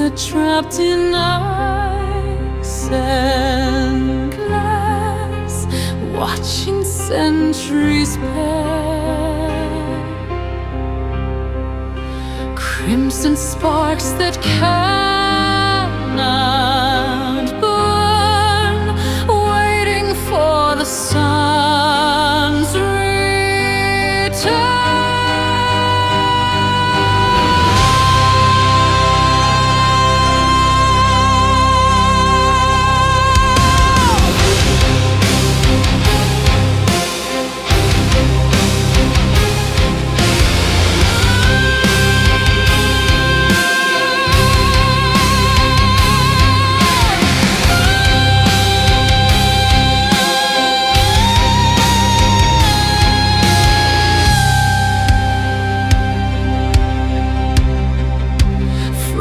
Trapped in ice and glass, watching centuries pass. Crimson sparks that cannot burn, waiting for the sun's return.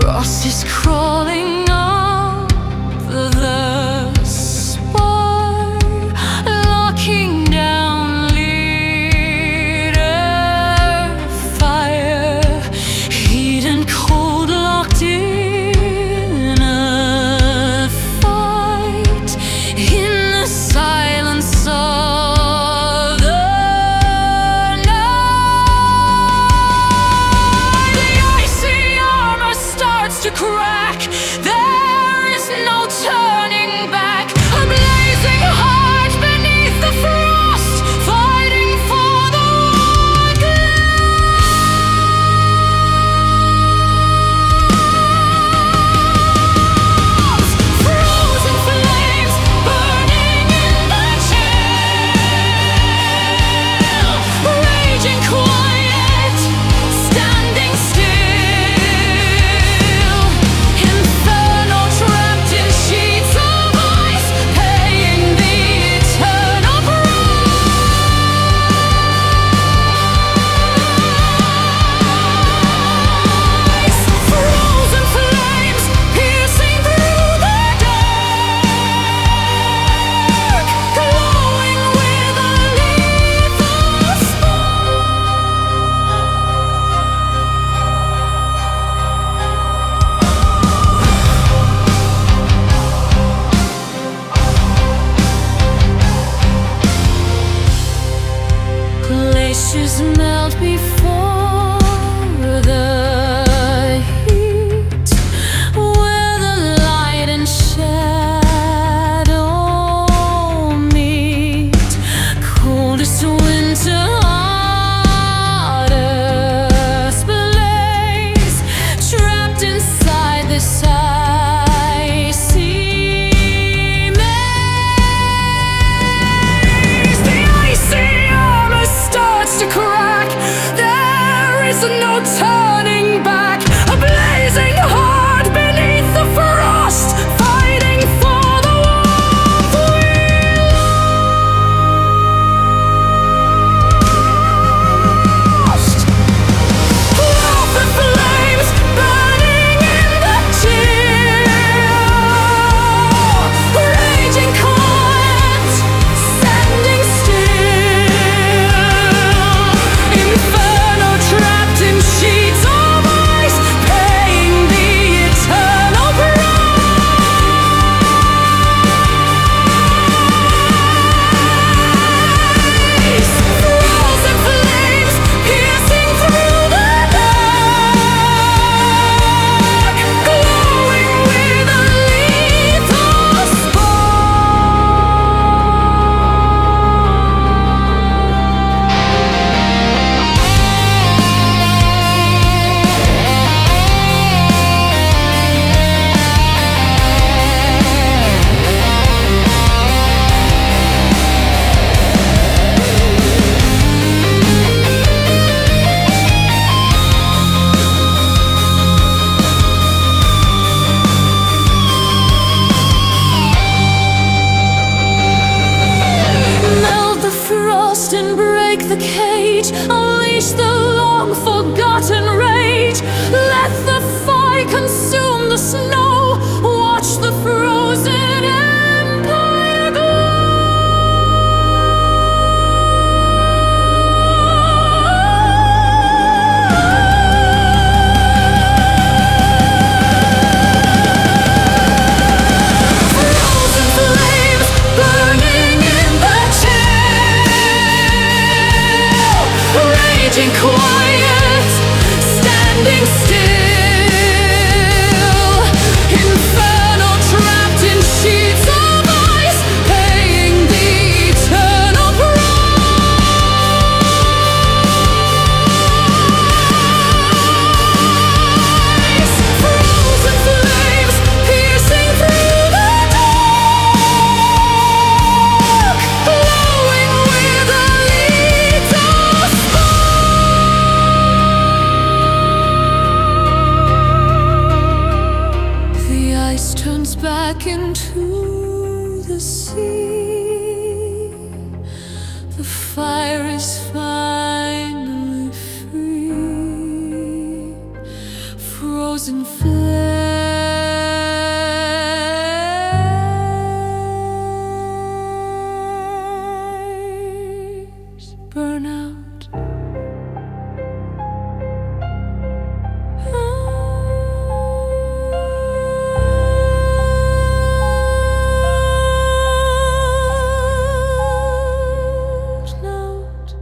Frost is crawling up the spire, locking down leader fire. Heat and cold locked in a fight in the silence of the night. The icy armor starts to crack. There is no turning back. A blazing heart beneath the frost, fighting for the one glass. Frozen flames burning in the chill, raging quiet, standing still. Inferno trapped in sheets of ice, paying the eternal price. Frozen flames piercing through the dark, glowing with a lethal glaciers melt before the heat, where the light and shadow meet. Coldest winter, hottest blaze, trapped inside this icy maze. The icy armor starts to crack. There is no turning back. A blazing heart beneath the frost, fighting for the warmth we lost. Open flames burning in the chill, raging quiet, standing still. Inferno trapped in sheets standing still, infernal trapped in sheets of ice, paying the eternal price. Frozen flames piercing through the dark, glowing with a lethal spark. The ice turns back into the sea. The fire is finally free. Frozen flames burn out. Out.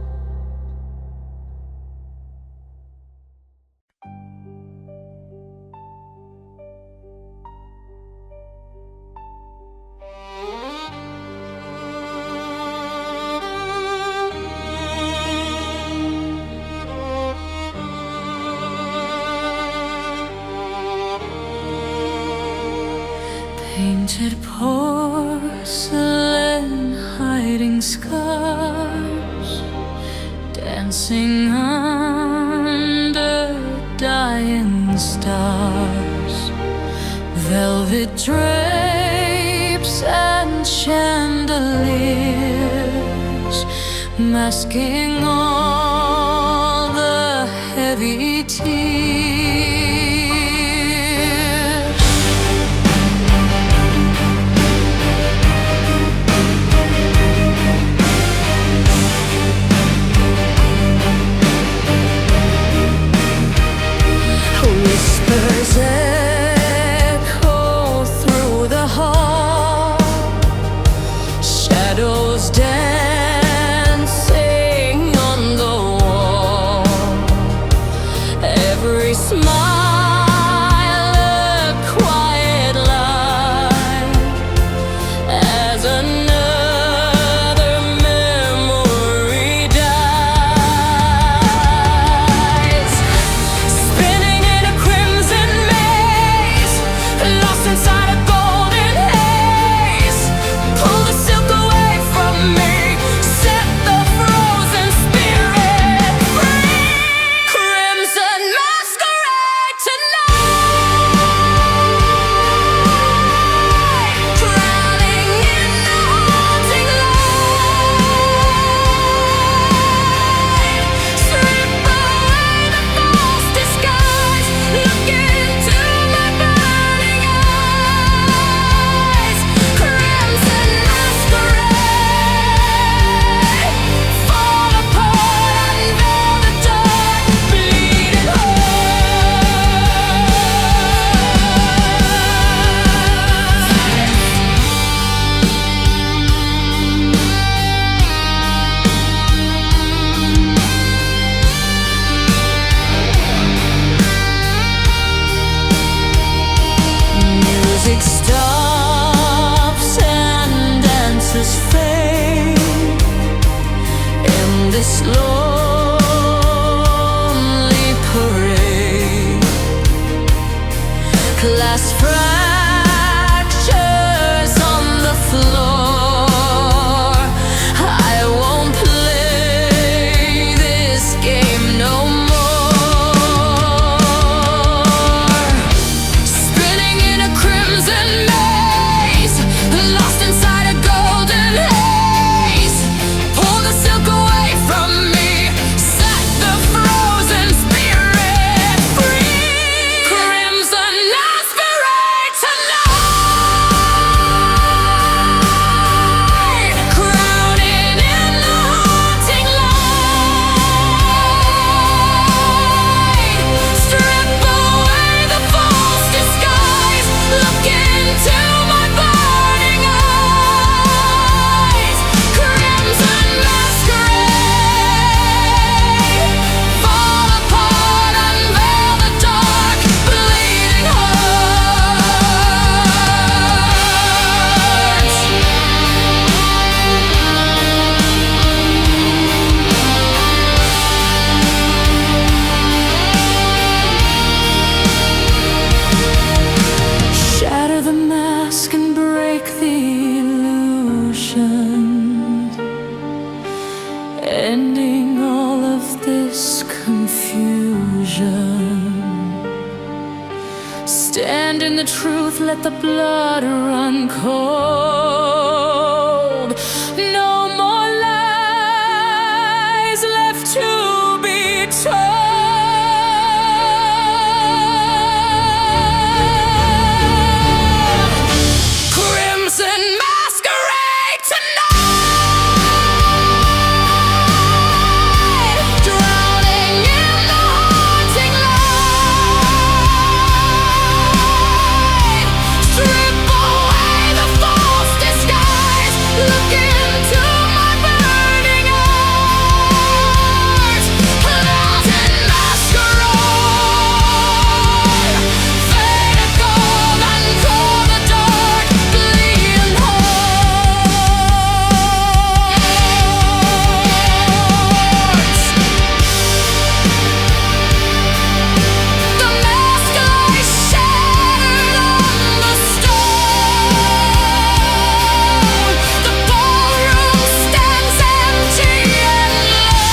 Painted porcelain hiding scars, dancing under dying stars, velvet drapes and chandeliers, masking all the heavy tears. Whispers echo through the hall, shadows dancing on the wall. Every smile a quiet lie, as another memory dies. Spinning in a crimson maze, lost inside a golden haze. Pull the silk away from me, set the frozen spirit free. Crimson masquerade vision. Stand in the truth, let the blood run cold. No more lies left to be told. Crimson masquerade tonight, drowning in the haunting light. Strip away the false disguise, look into my burning eyes. Crimson masquerade, faded gold, uncover the dark, bleeding hearts. The mask lies shattered on the stone. The ballroom stands empty and lone.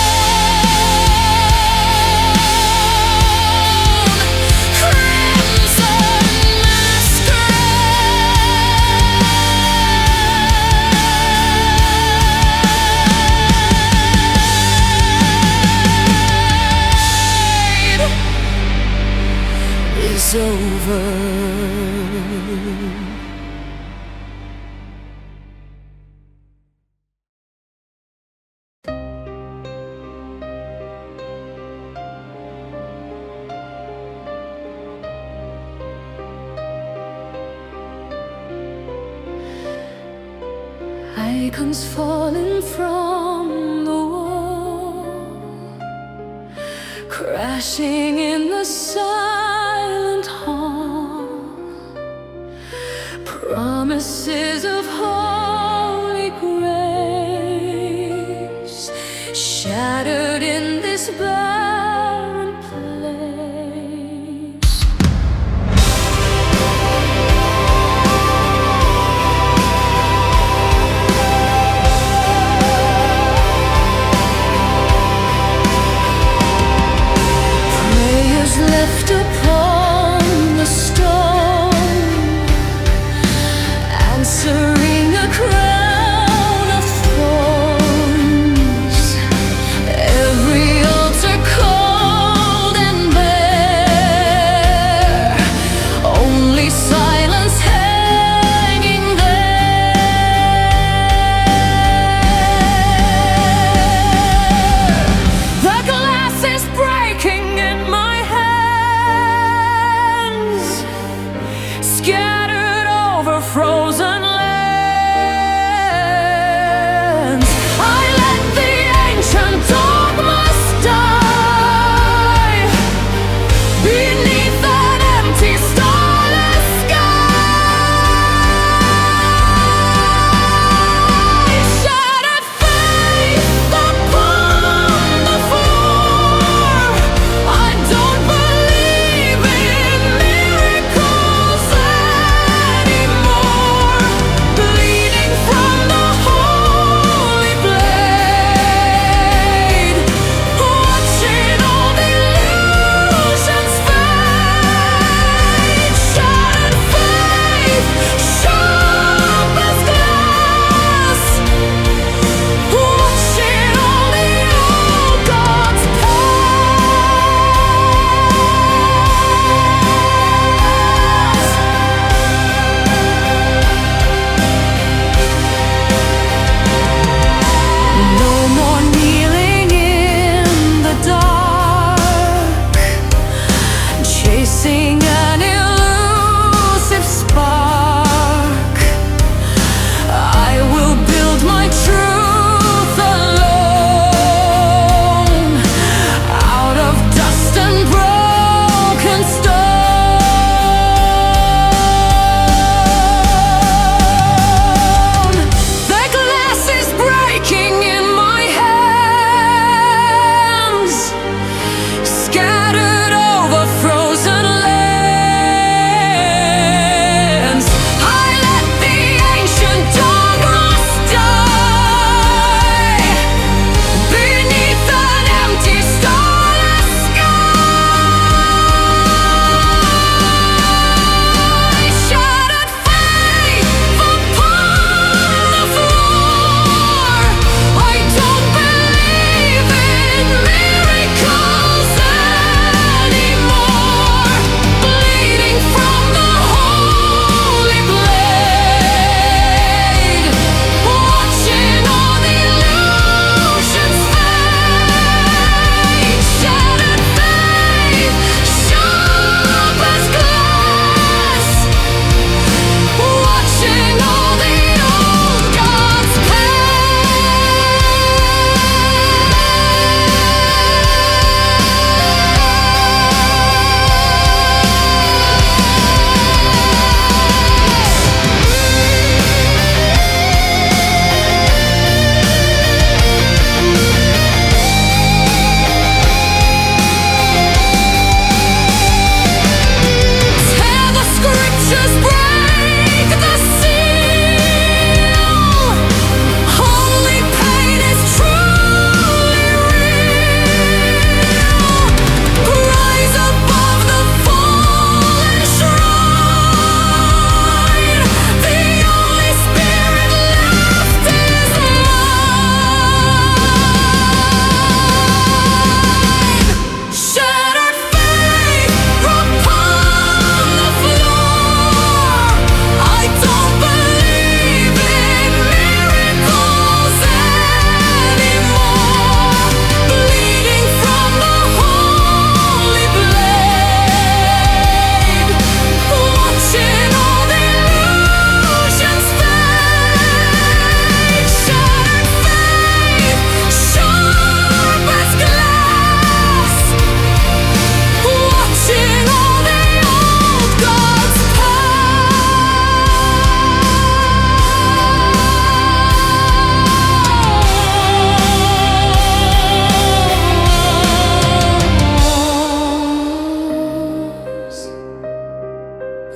Crimson masquerade is over. Icons falling from the wall, crashing in the silent hall. Promises of holy grace, shattered in this barren place. Prayers left upon the stone, answering a crown of thorns. Every altar cold and bare, only silence hanging there. The glass is breaking in my hand.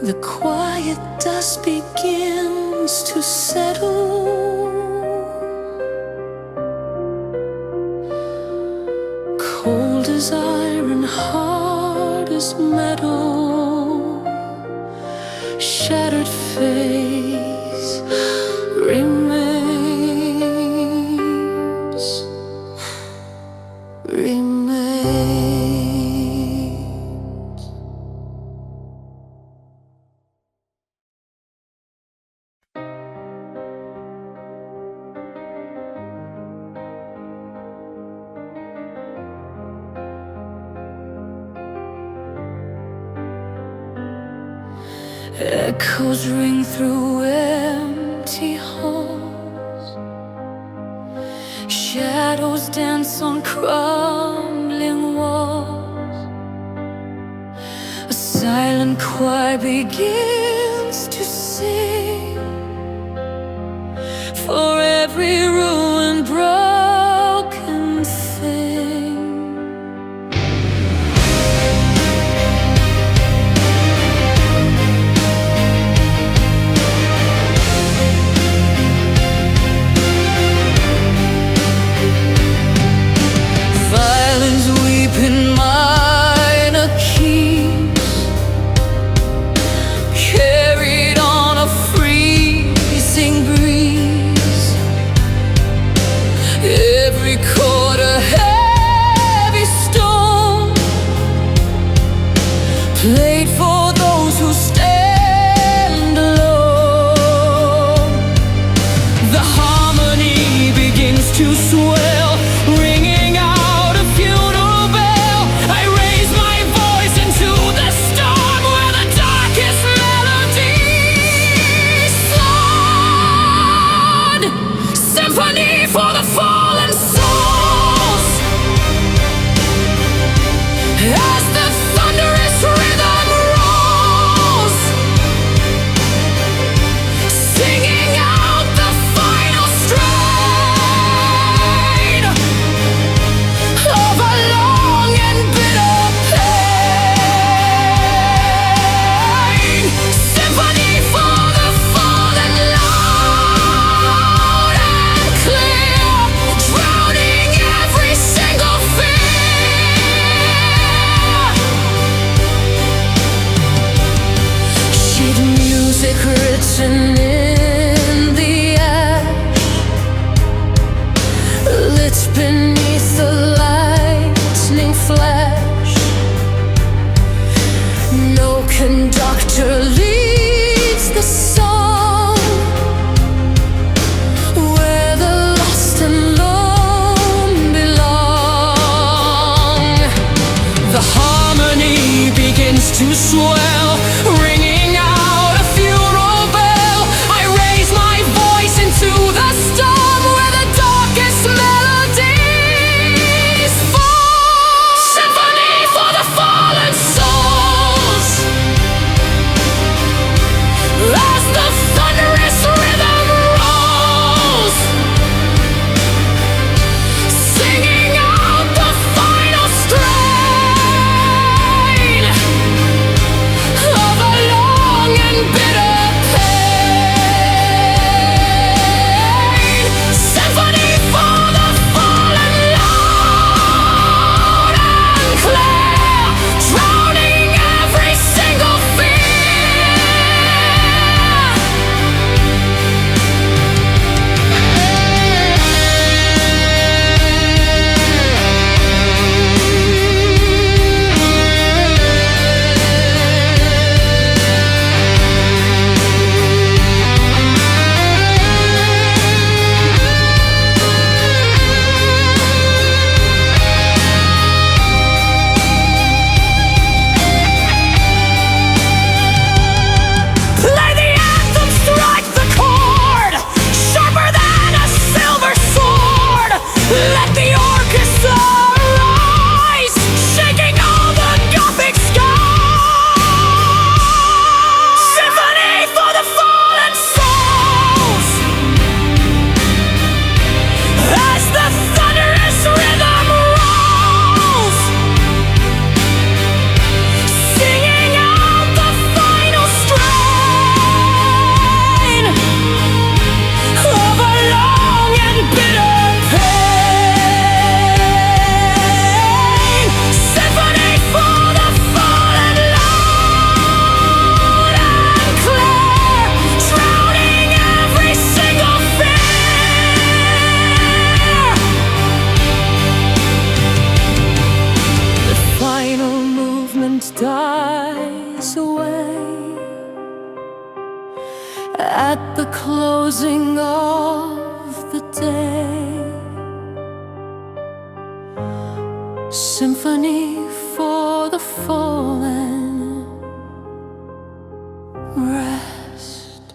The quiet dust begins to settle. Cold as iron, hard as metal. Shattered face remains. Echoes ring through empty halls. Shadows dance on crumbling walls. A silent choir begins to sing for every ruined, broken thing. In minor keys, carried on a freezing breeze. Every chord a heavy stone, played for those who stand alone. The harmony begins to swell, ringing out a funeral bell. I raise my voice into the storm where the darkest melodies flood. Symphony for the fallen souls. As the thunderous rhythm rolls, singing out the final strain of a long and bitter pain. Symphony for the fallen, loud and clear, drowning every single fear. Sheet music written in the ash, lit beneath the lightning flash. No conductor leads the song where the lost and lone belong. The harmony begins to swell, ringing out a funeral bell. I raise my voice into the storm where the darkest melodies fall. Symphony for the fallen souls. As the thunderous rhythm rolls, singing out the final strain moment dies away at the closing of the day. Symphony for the fallen, rest.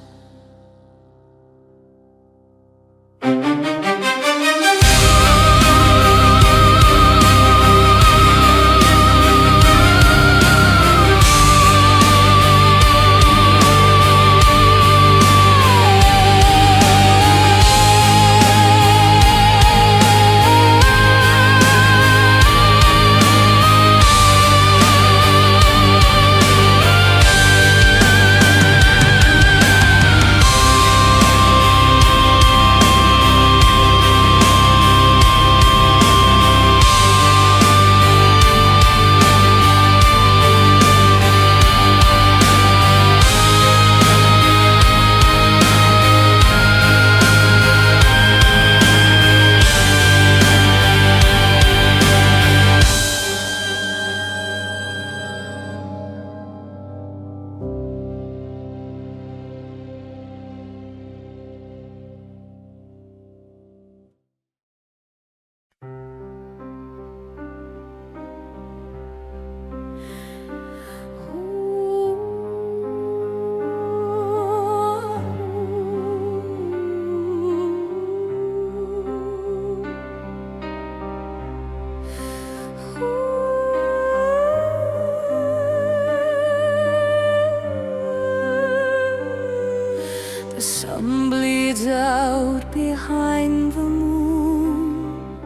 The sun bleeds out behind the moon,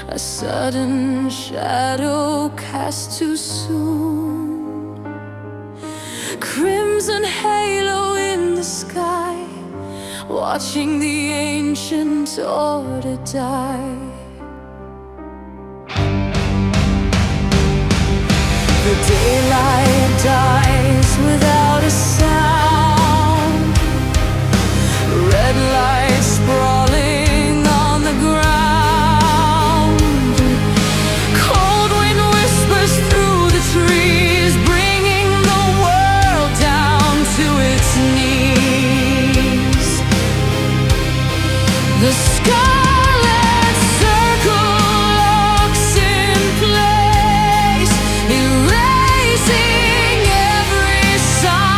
a sudden shadow cast too soon. Crimson halo in the sky, watching the ancient order die. The daylight dies without a sound, red light sprawling on the ground. Cold wind whispers through the trees, bringing the world down to its knees. The scarlet circle locks in place, erasing every sign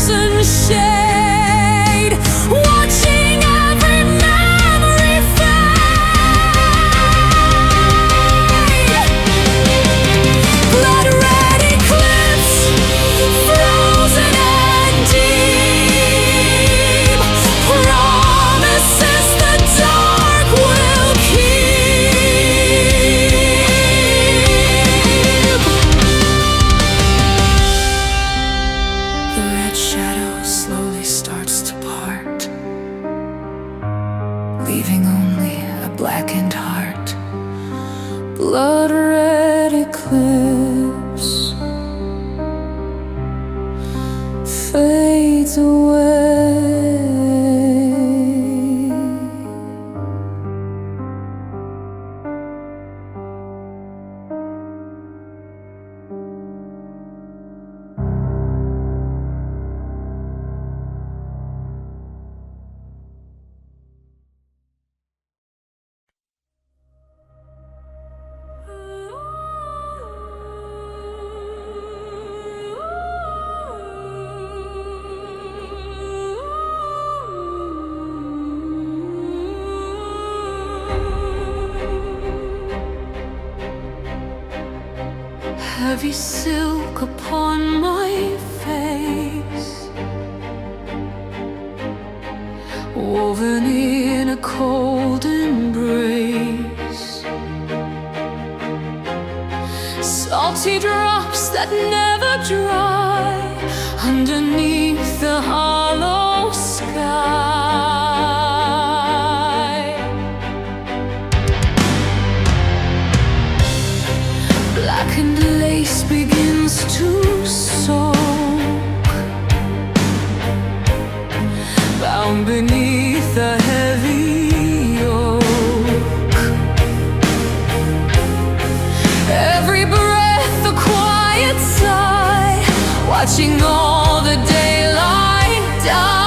crimson shade, watching every memory fade. Blood red eclipse, frozen and deep, promises the dark will keep. The red shadow slowly starts to part, leaving only a blackened heart. Blood red eclipse fades away. Heavy silk upon my face, woven in a cold embrace. Salty drops that never dry underneath the hollow sky. Blackened lace begins to soak, bound beneath a heavy yoke. Every breath a quiet sigh, watching all the daylight die.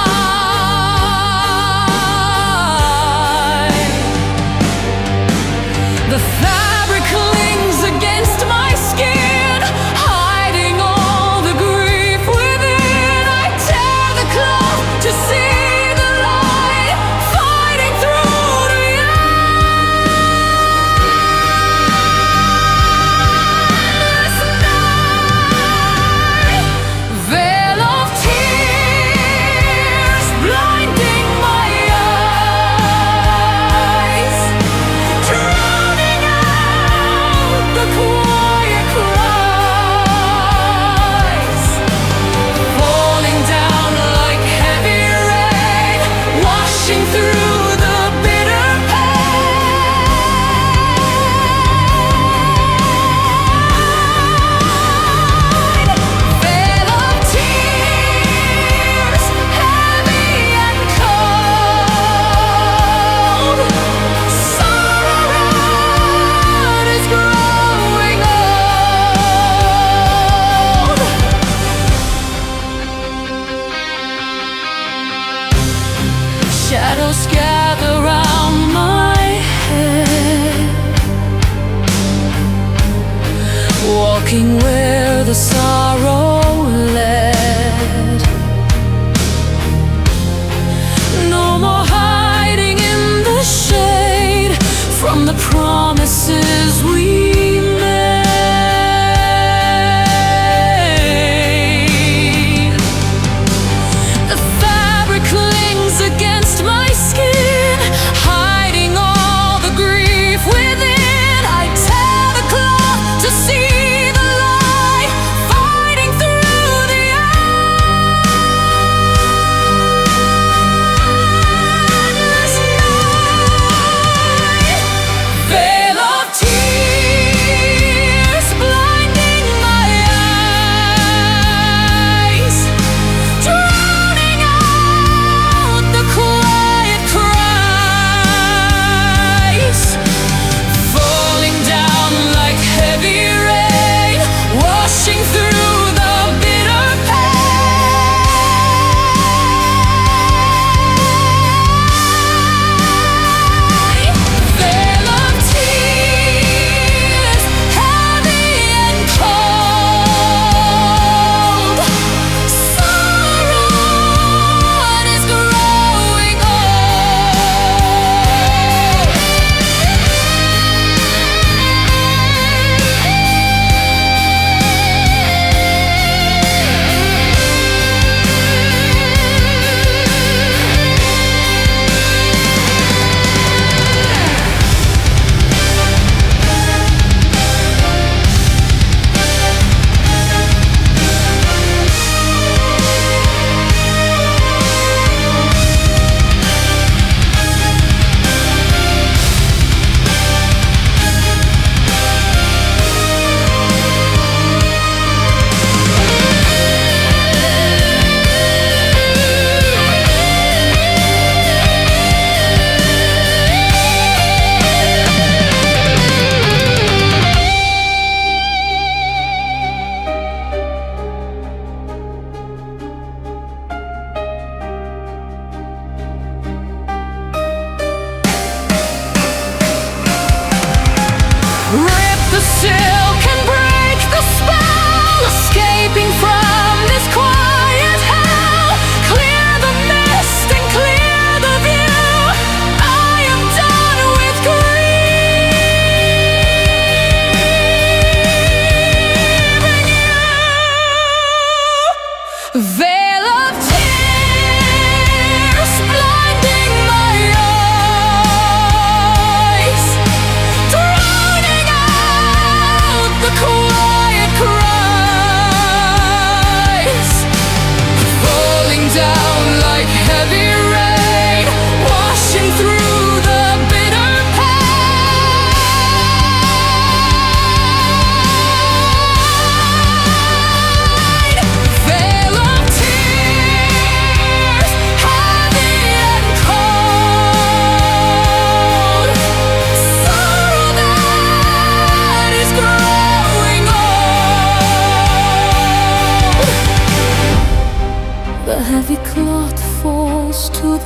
The fabric clings against my skin, hiding all the grief within. I tear the cloth to see the light, fighting through the endless night.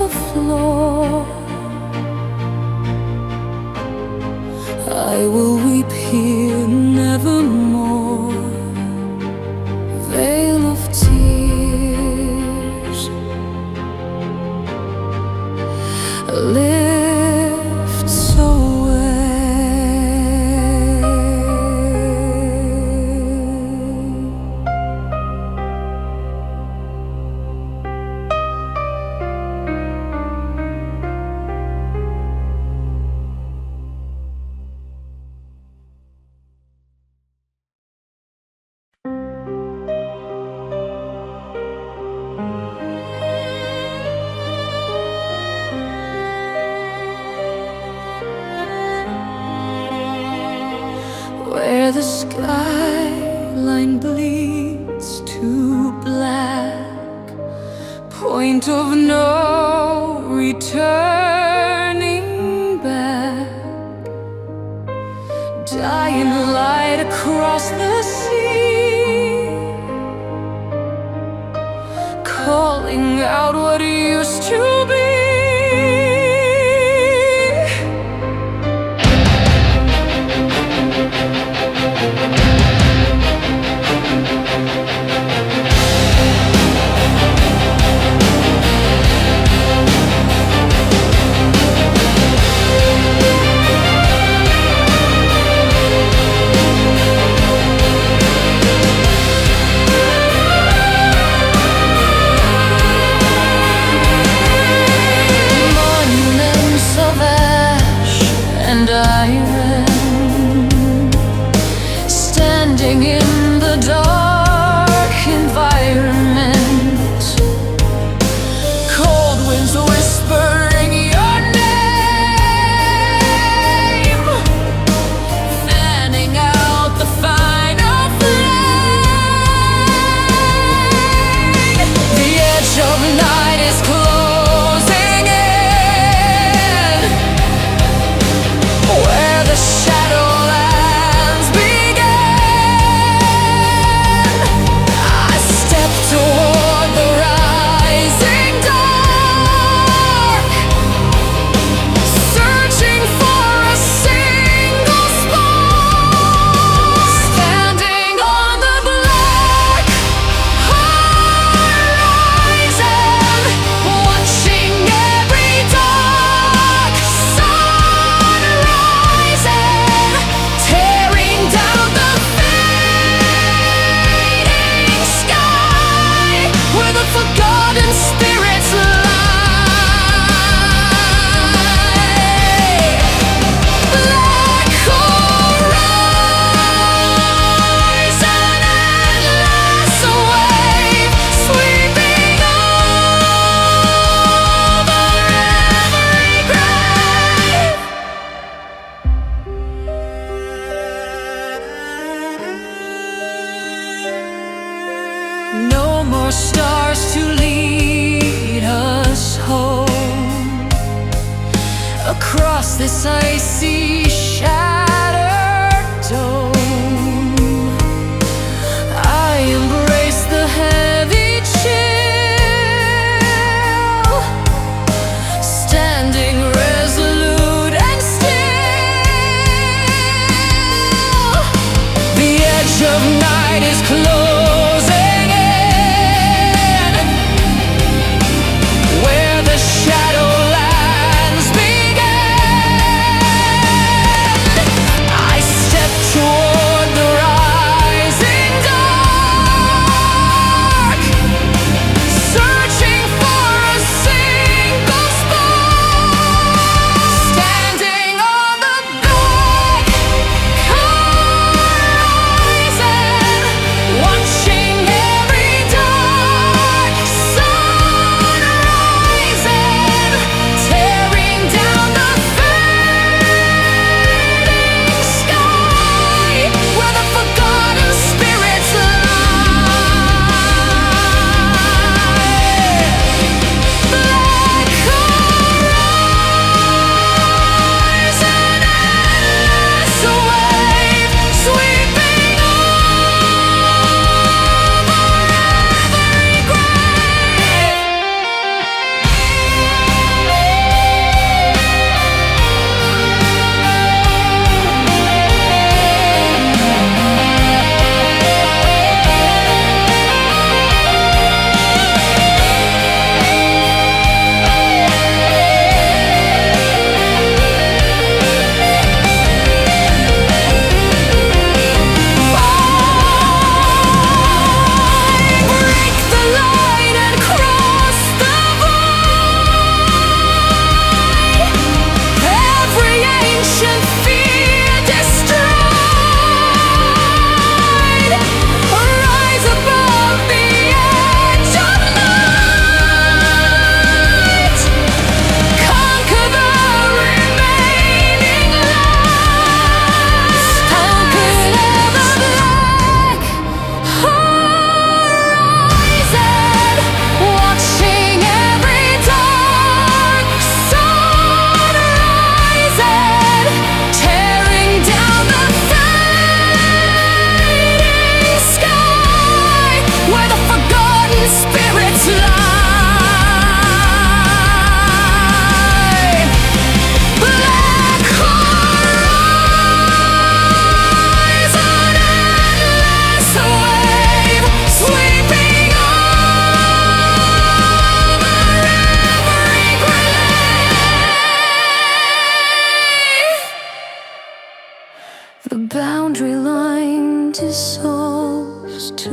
the floor. I will weep here nevermore. Veil of tears lifts away. Where the skyline bleeds to black, point of no returning back. Dying light across the sea, calling out what used to be. Standing in the dark environment, cold winds whispering your name, fanning out the final flame. The edge of night is closing in, where the shadowlands begin. I step toward the rising dark, searching for a single spark. Standing on the black horizon, watching every dark sun rising, tearing down the fading sky, where the forgotten spirits lie. Black horizon, endless wave, sweeping over every grave. No more stars to lead us home across this icy shattered dome. I embrace the heavy chill, standing resolute and still. The edge of night is closing in, where the shadowlands begin.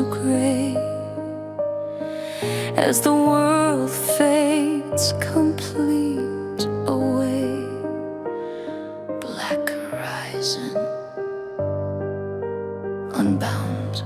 to gray as the world fades complete away. Black horizon, unbound.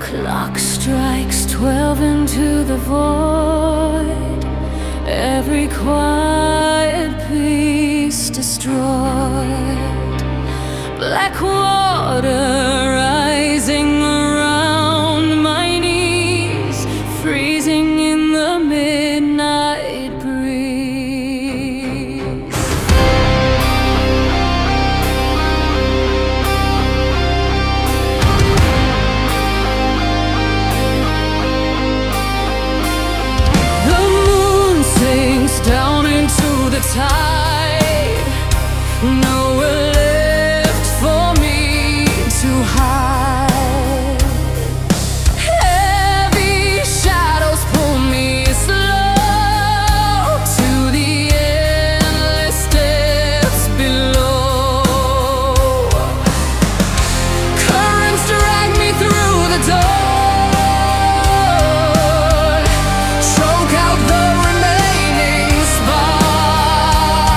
Clock strikes 12 into the void, every quiet piece destroyed. Black water rising around my knees, freezing in the midnight breeze. The moon sinks down into the tide, nowhere left for me to hide. Heavy shadows pull me slow to the endless depths below. Currents drag me through the door, choke out the remaining spark.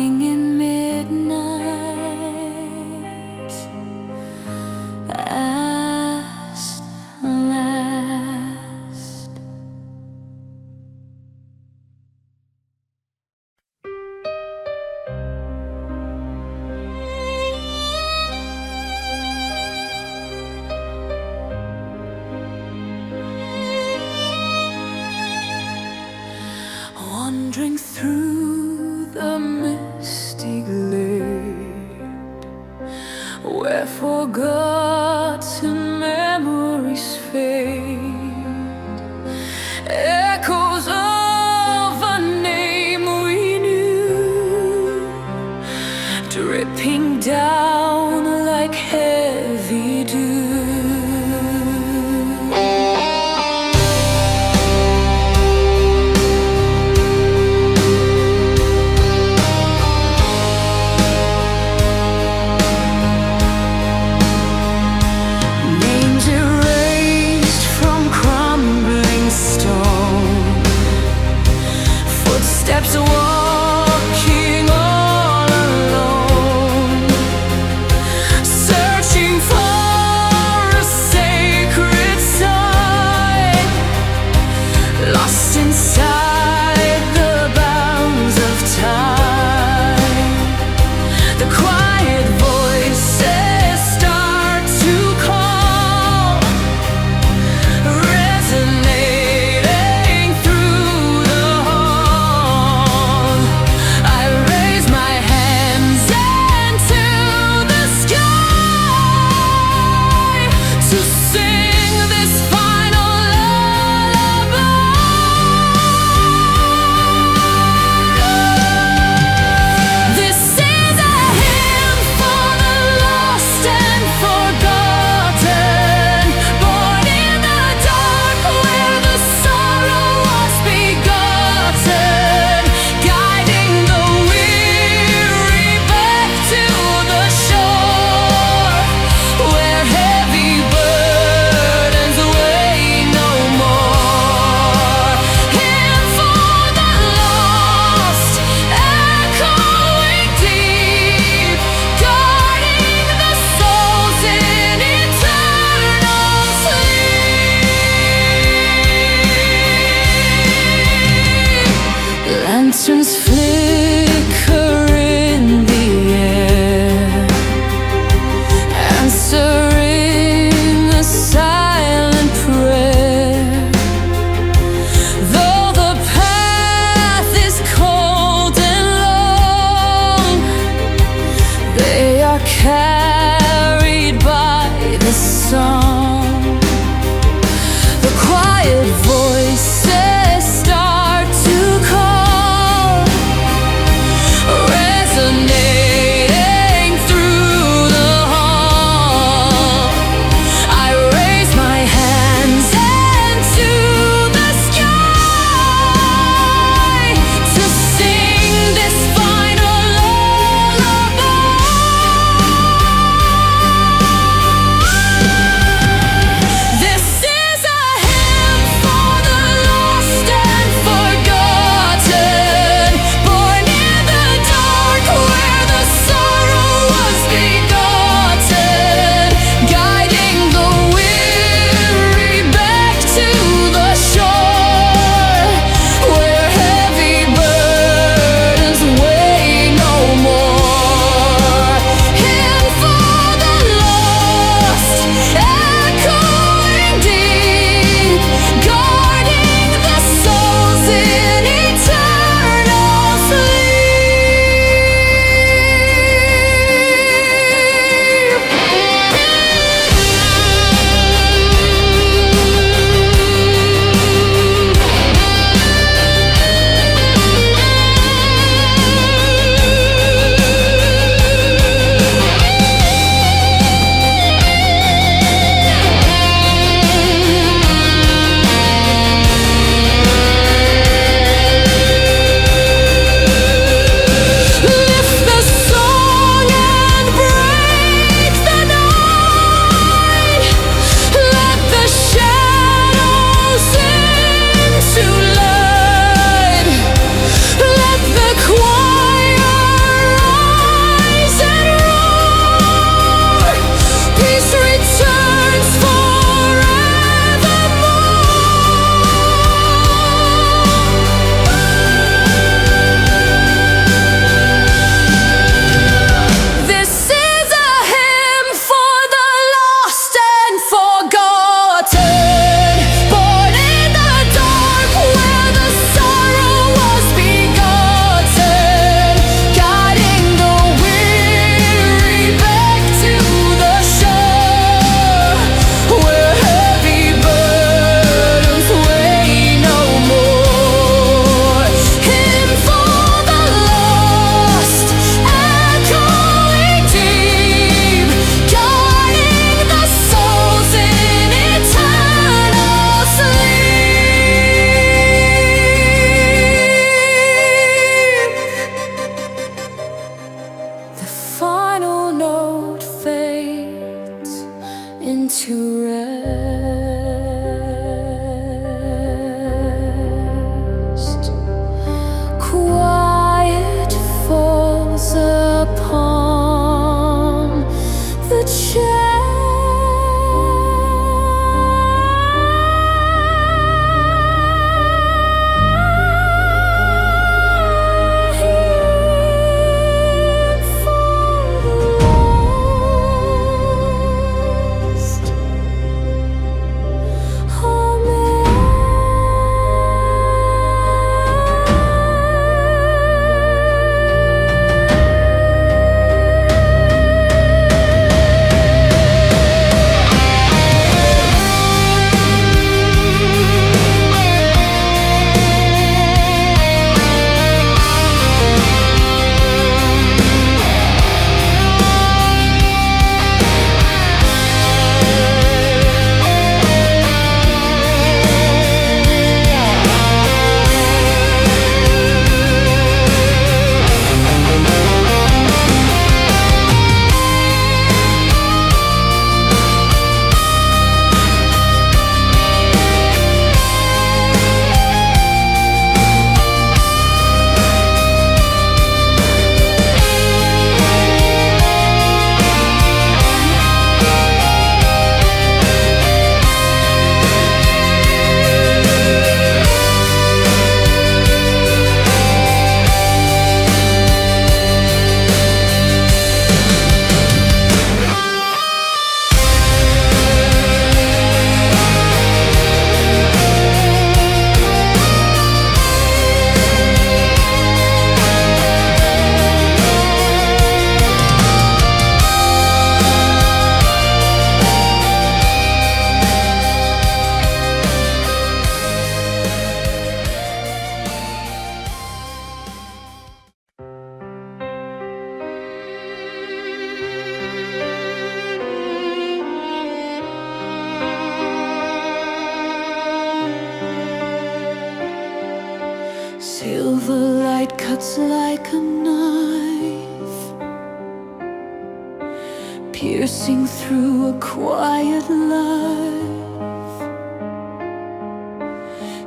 Dying in midnight at last. Wandering through the misty glade, where forgotten memories fade, echoes of a name we knew, dripping down like heavy dew. Steps walking all alone, searching for a sacred sign, lost inside the bounds of time. The quiet voices start to call, resonating through the hall. I raise my hands into the sky to sing this final lullaby. This is a hymn for the lost and forgotten, born in the dark where the sorrow was begotten, guiding the weary back to the shore, where heavy burdens weigh no more. Hymn for the lost, echoing deep, guarding the souls in eternal sleep. Lanterns flicker in the air, answering a silent prayer. Though the path is cold and long, they are carried by the song. The quiet voices start to call, resonating through the hall. I raise my hands into the sky to sing this final lullaby. to rest. Quiet falls upon the chest. Silver light cuts like a knife, piercing through a quiet life.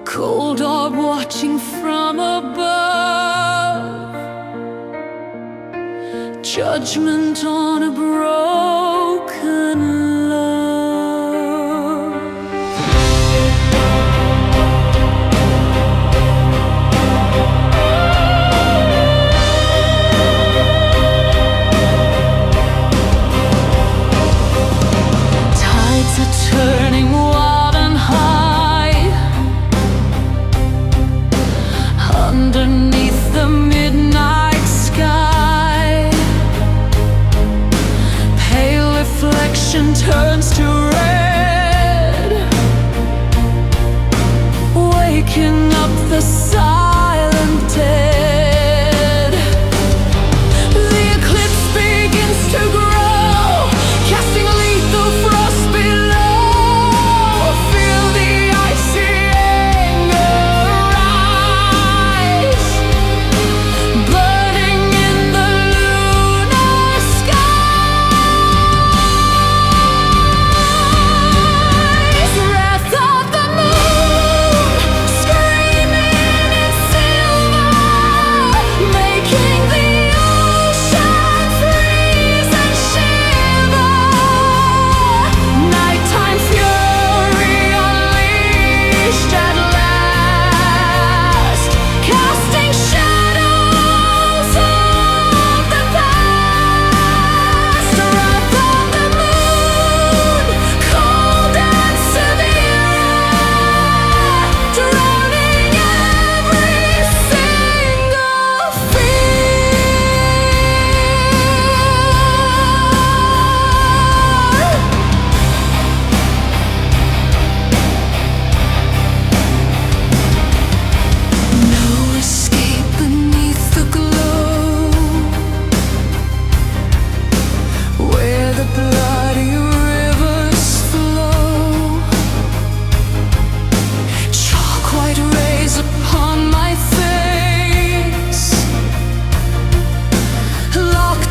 Cold orb watching from above, judgment on a broken love. Turning wild and high underneath the midnight sky. Pale reflection turns to red, waking up the silent dead. The eclipse begins to grow, casting lethal frost below.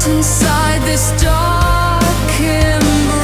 Inside this dark embrace.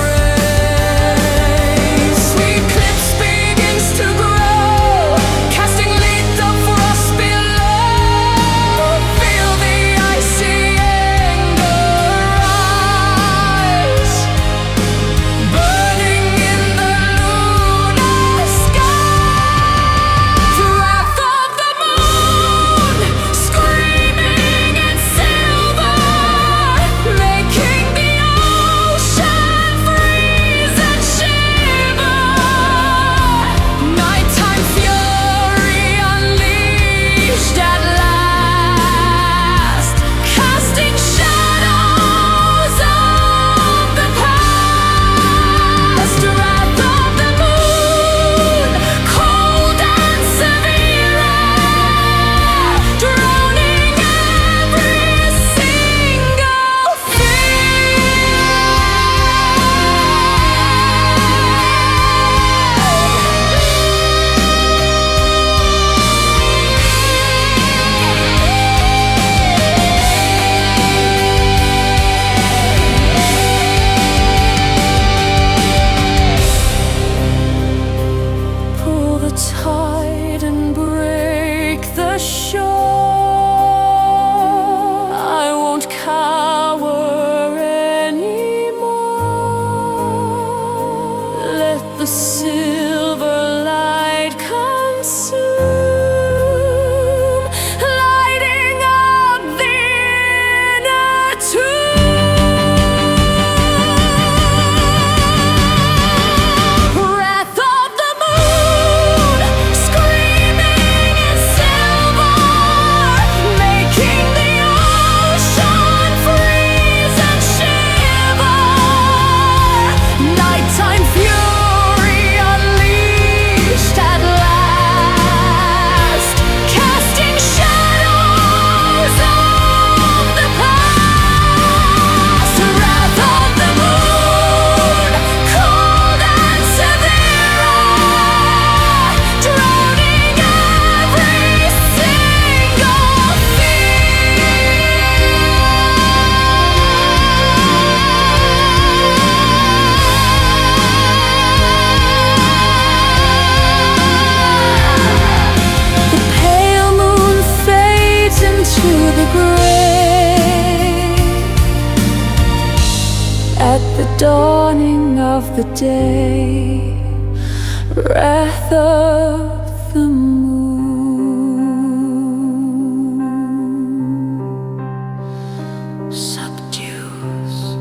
dawning of the day, wrath of the moon subdues.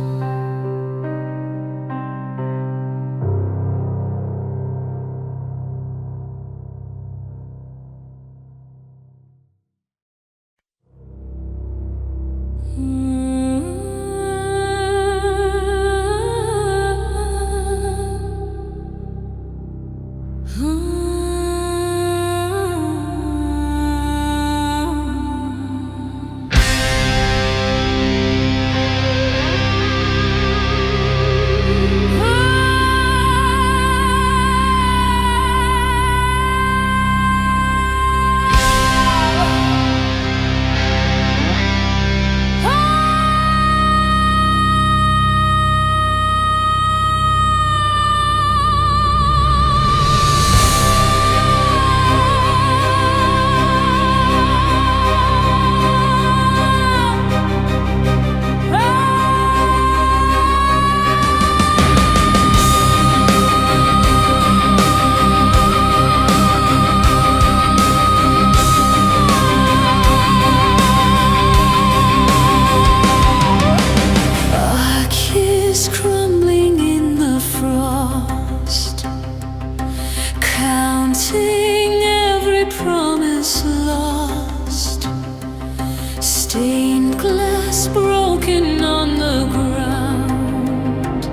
Stained glass broken on the ground.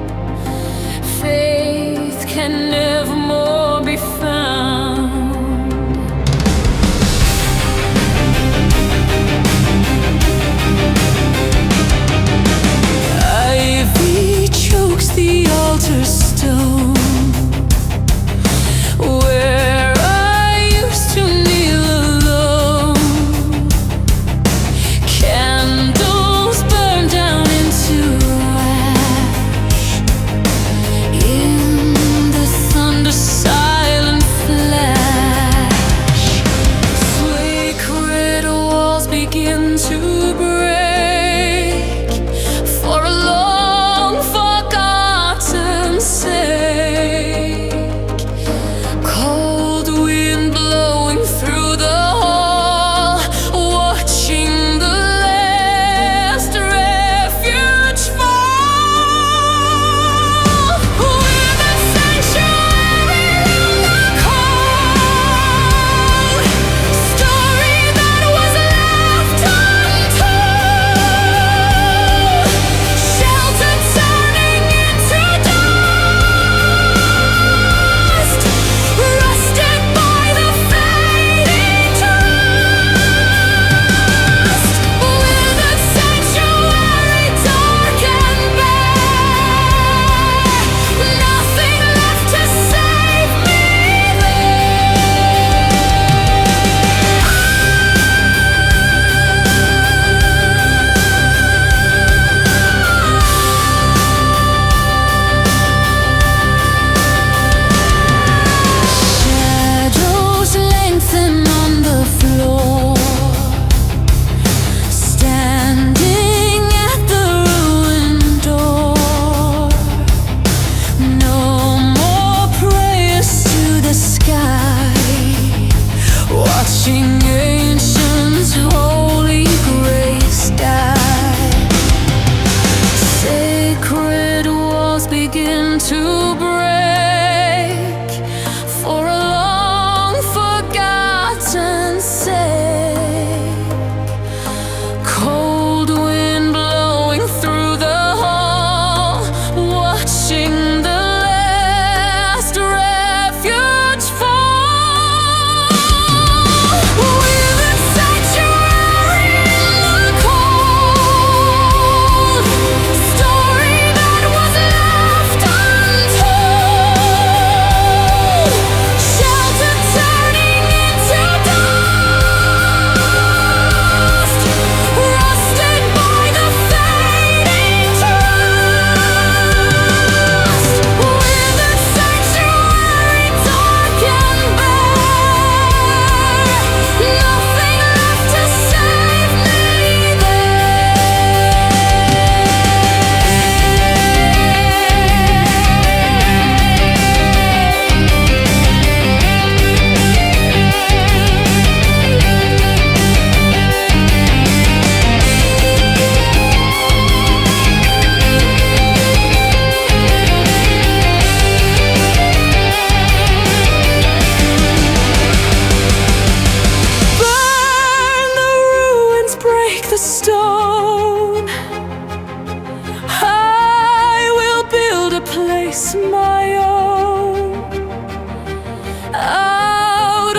Faith can never more be found. Ivy chokes the altar stone, where I used to kneel alone. Candles burn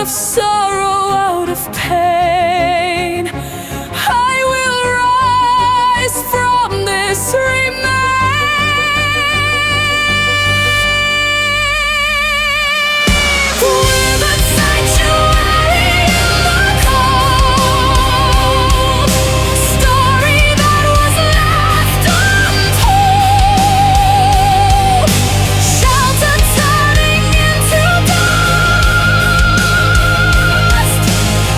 of sorrow, out of pain, I will rise from this remain. With a sanctuary in the cold, story that was left untold, shelter turning into dust,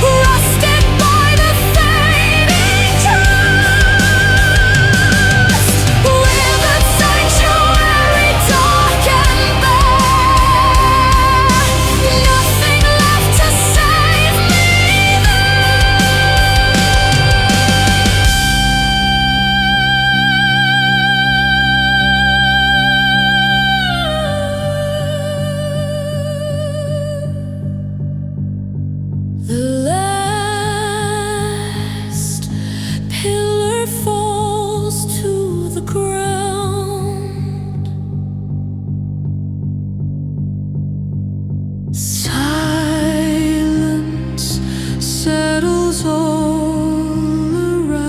rusted by the fading trust. With a sanctuary dark and bare, nothing left to save me The last pillar falls to the ground. Silence settles all around.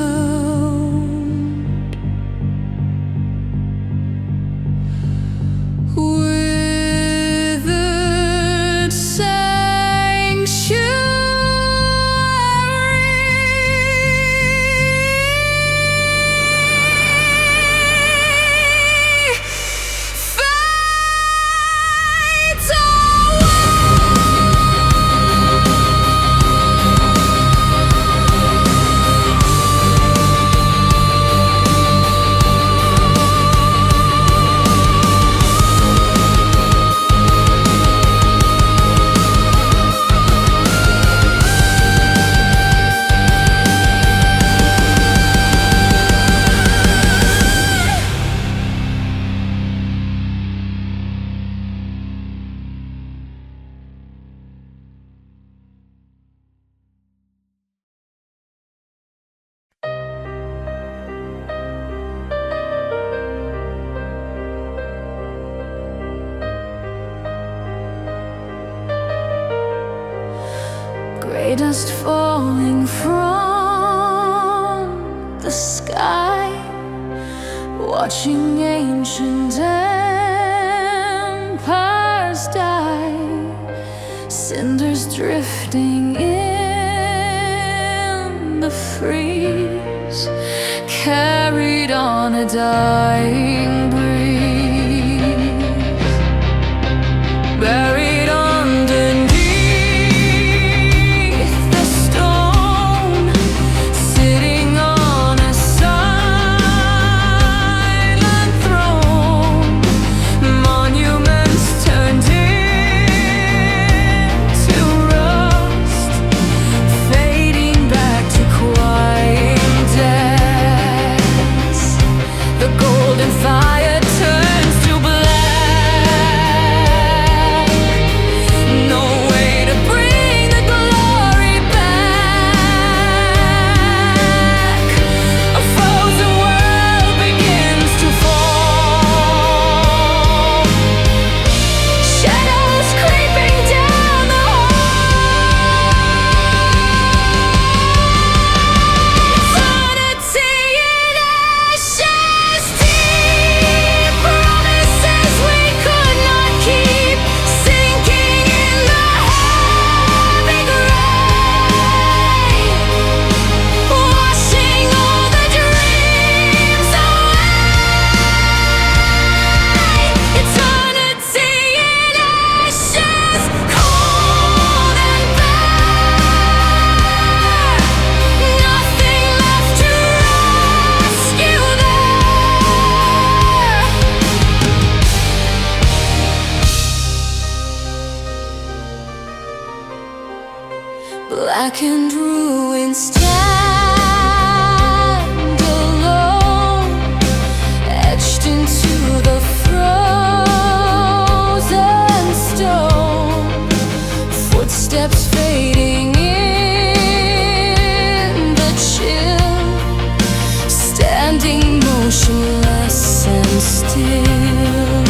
Withered sanctuary fades Grey dust falling from the sky, watching ancient empires die, cinders drifting in the freeze, carried on a dying breeze, buried underneath the stone, sitting on a silent throne, monuments turned into rust, fading back to quiet depths. The golden fire turns to black. No way to bring the glory back. A frozen world begins to fall. Shadows creeping down the hall. Eternity in ashes deep. Promises we could not keep. Sinking in the heavy grave. Washing all the dreams away. Eternity in ashes, cold and bare. Nothing left to rescue there. Blackened ruins stand alone, etched into the frozen stone. Footsteps fading in the chill, standing motionless and still.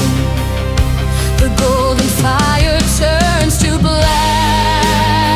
'The golden fire turns to black.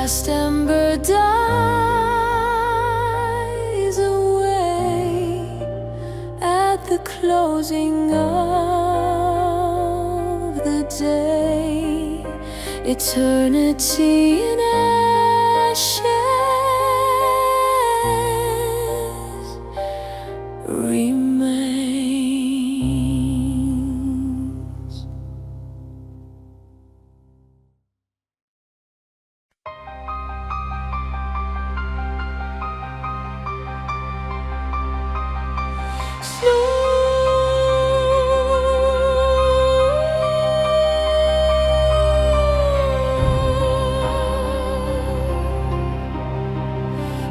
last ember dies away at the closing of the day. Eternity in ashes remains.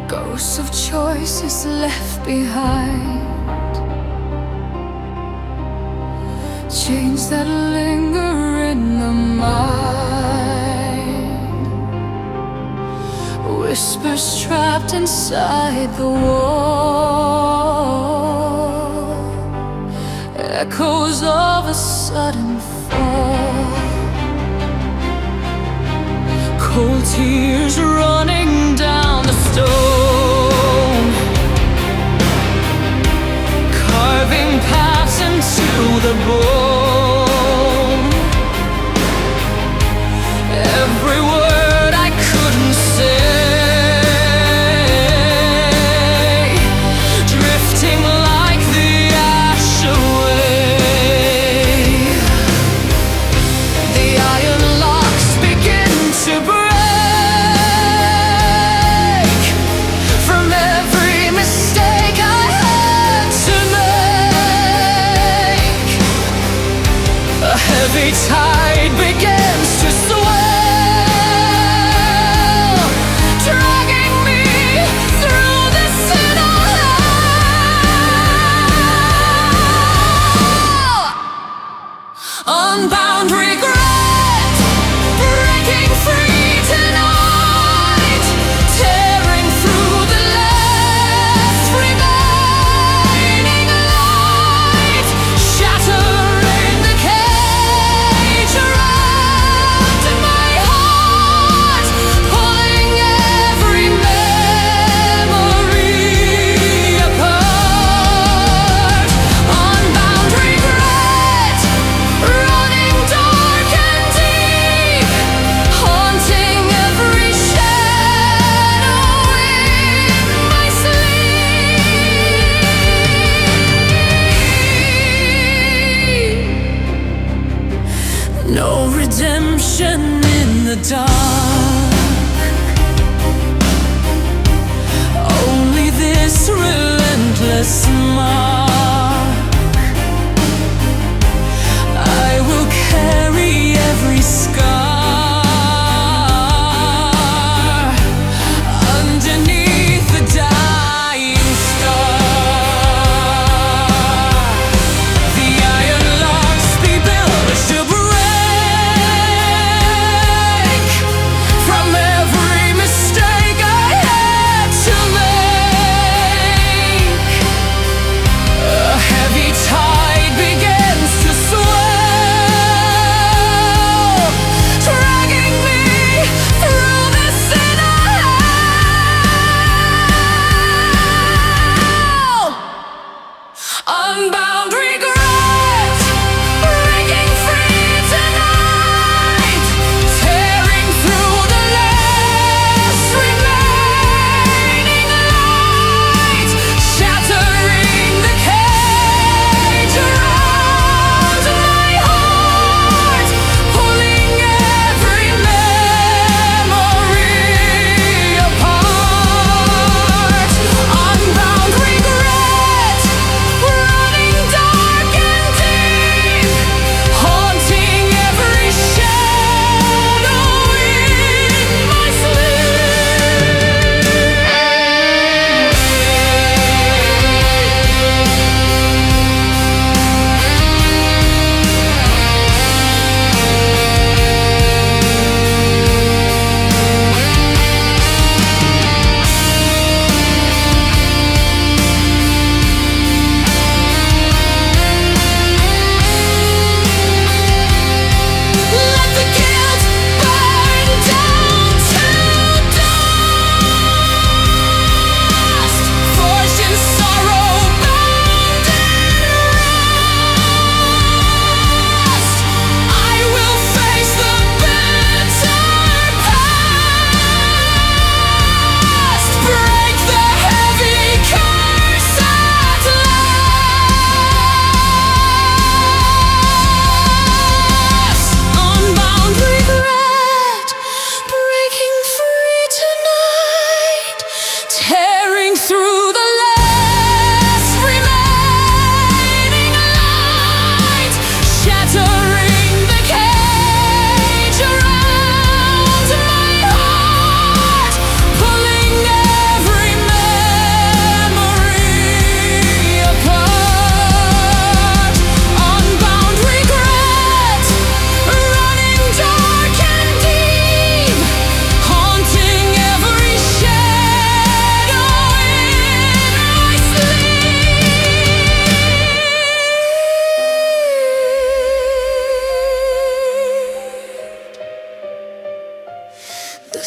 Ghosts of choices left behind, chains that linger in the mind, whispers trapped inside the wall, echoes of a sudden fall, cold tears running down the stone, carving paths into the bone. Every word I couldn't say, drifting like the ash away. The iron locks begin to break.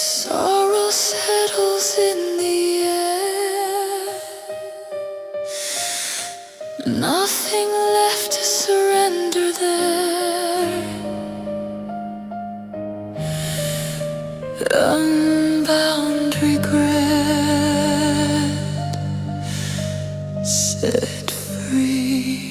Sorrow settles in the air. Nothing left to surrender there. Unbound regret set free.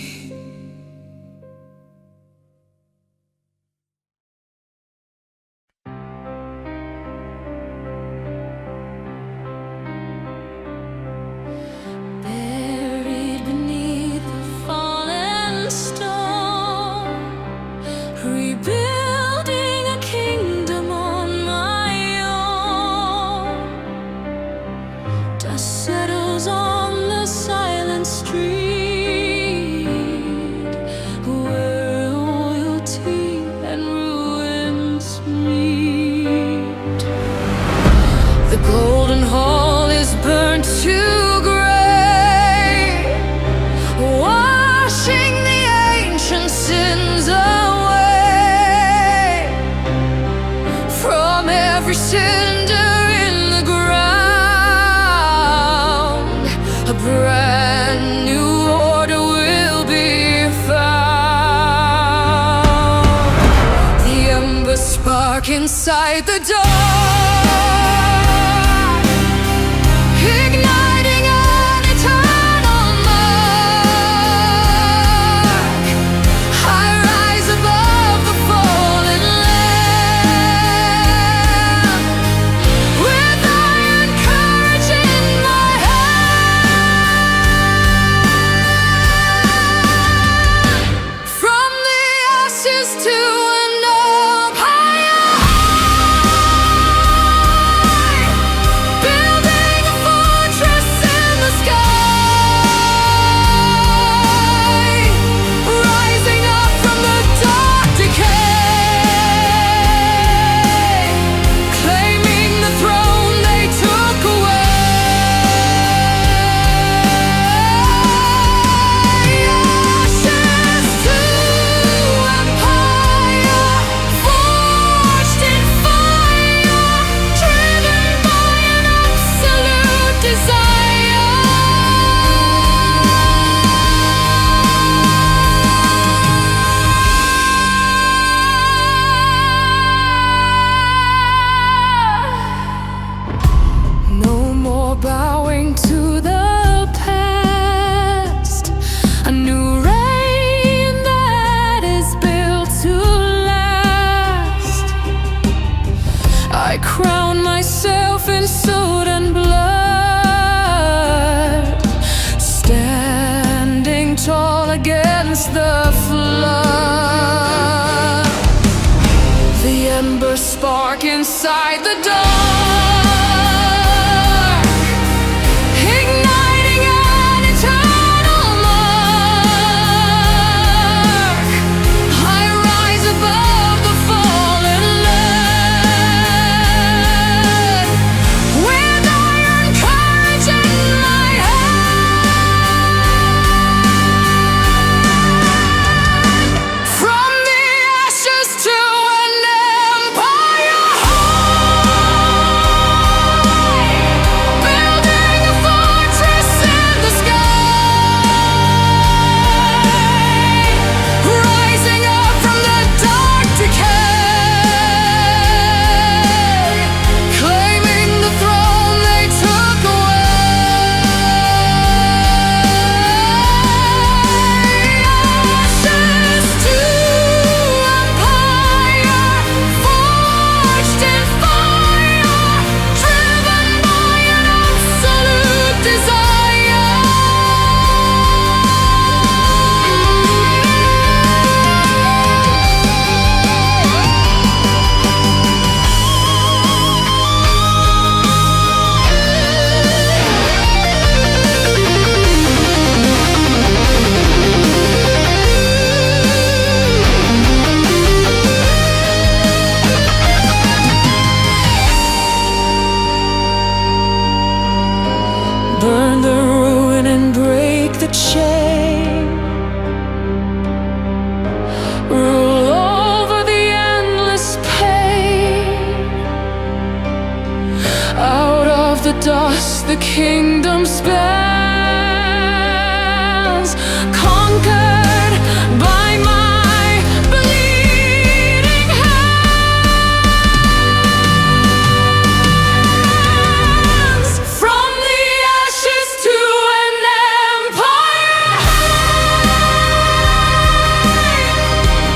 Inside the dark, igniting an eternal mark. I rise above the fallen land, with iron courage in my hand. From the ashes to an empire. Bowing to the past, a new reign that is built to last. I crown myself in soot and blood, standing tall against the flood. The ember spark inside the dark, burn the ruin and break the chain. Rule over the endless pain. the dust, the kingdom spans, conquered by my bleeding hands. From the ashes to an empire,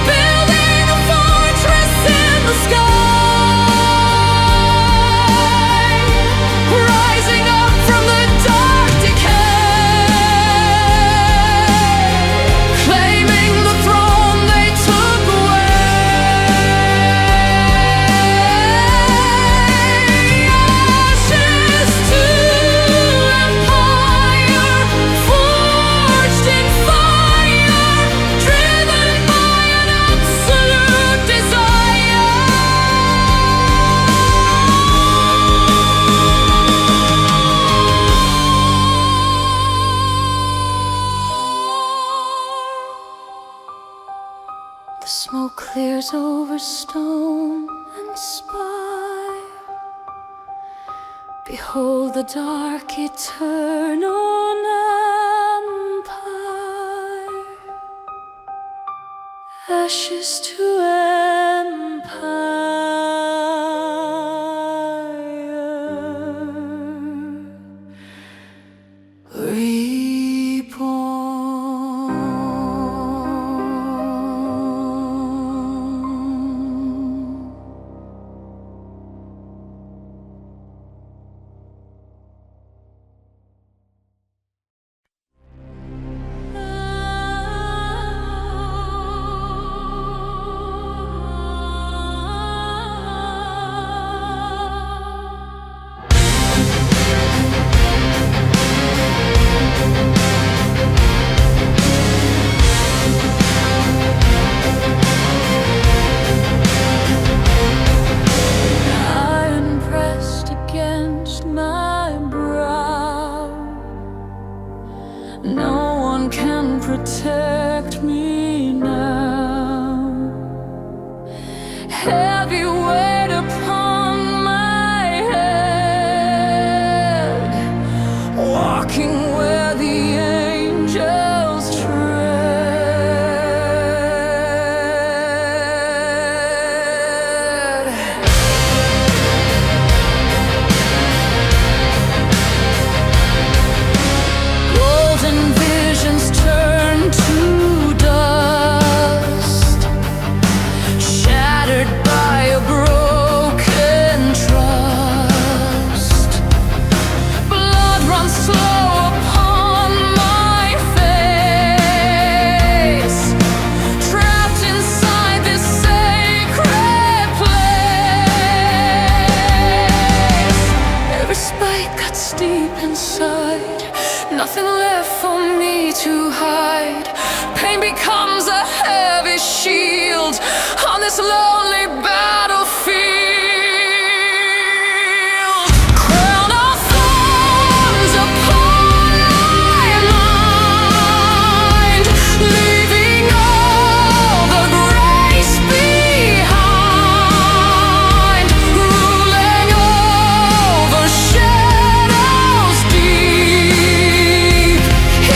building a fortress in the sky. Rising up from the dark decay, claiming the throne they took away. Ashes to empire, forged in fire, driven by an absolute desire. The smoke clears over stone and spire. Behold the dark eternal empire. Ashes to empire. Reborn. Iron pressed against my brow. No one can protect me now. Heavy weight upon my head, walking where the angels tread. Golden visions turn to dust, shattered by a broken trust. Blood runs slow upon my face, trapped inside this sacred place. Every spike cuts deep inside, nothing left for me to hide. Pain becomes a heavy shield on this lonely battlefield. Crown of thorns upon my mind, leaving all the grace behind, ruling over shadows deep,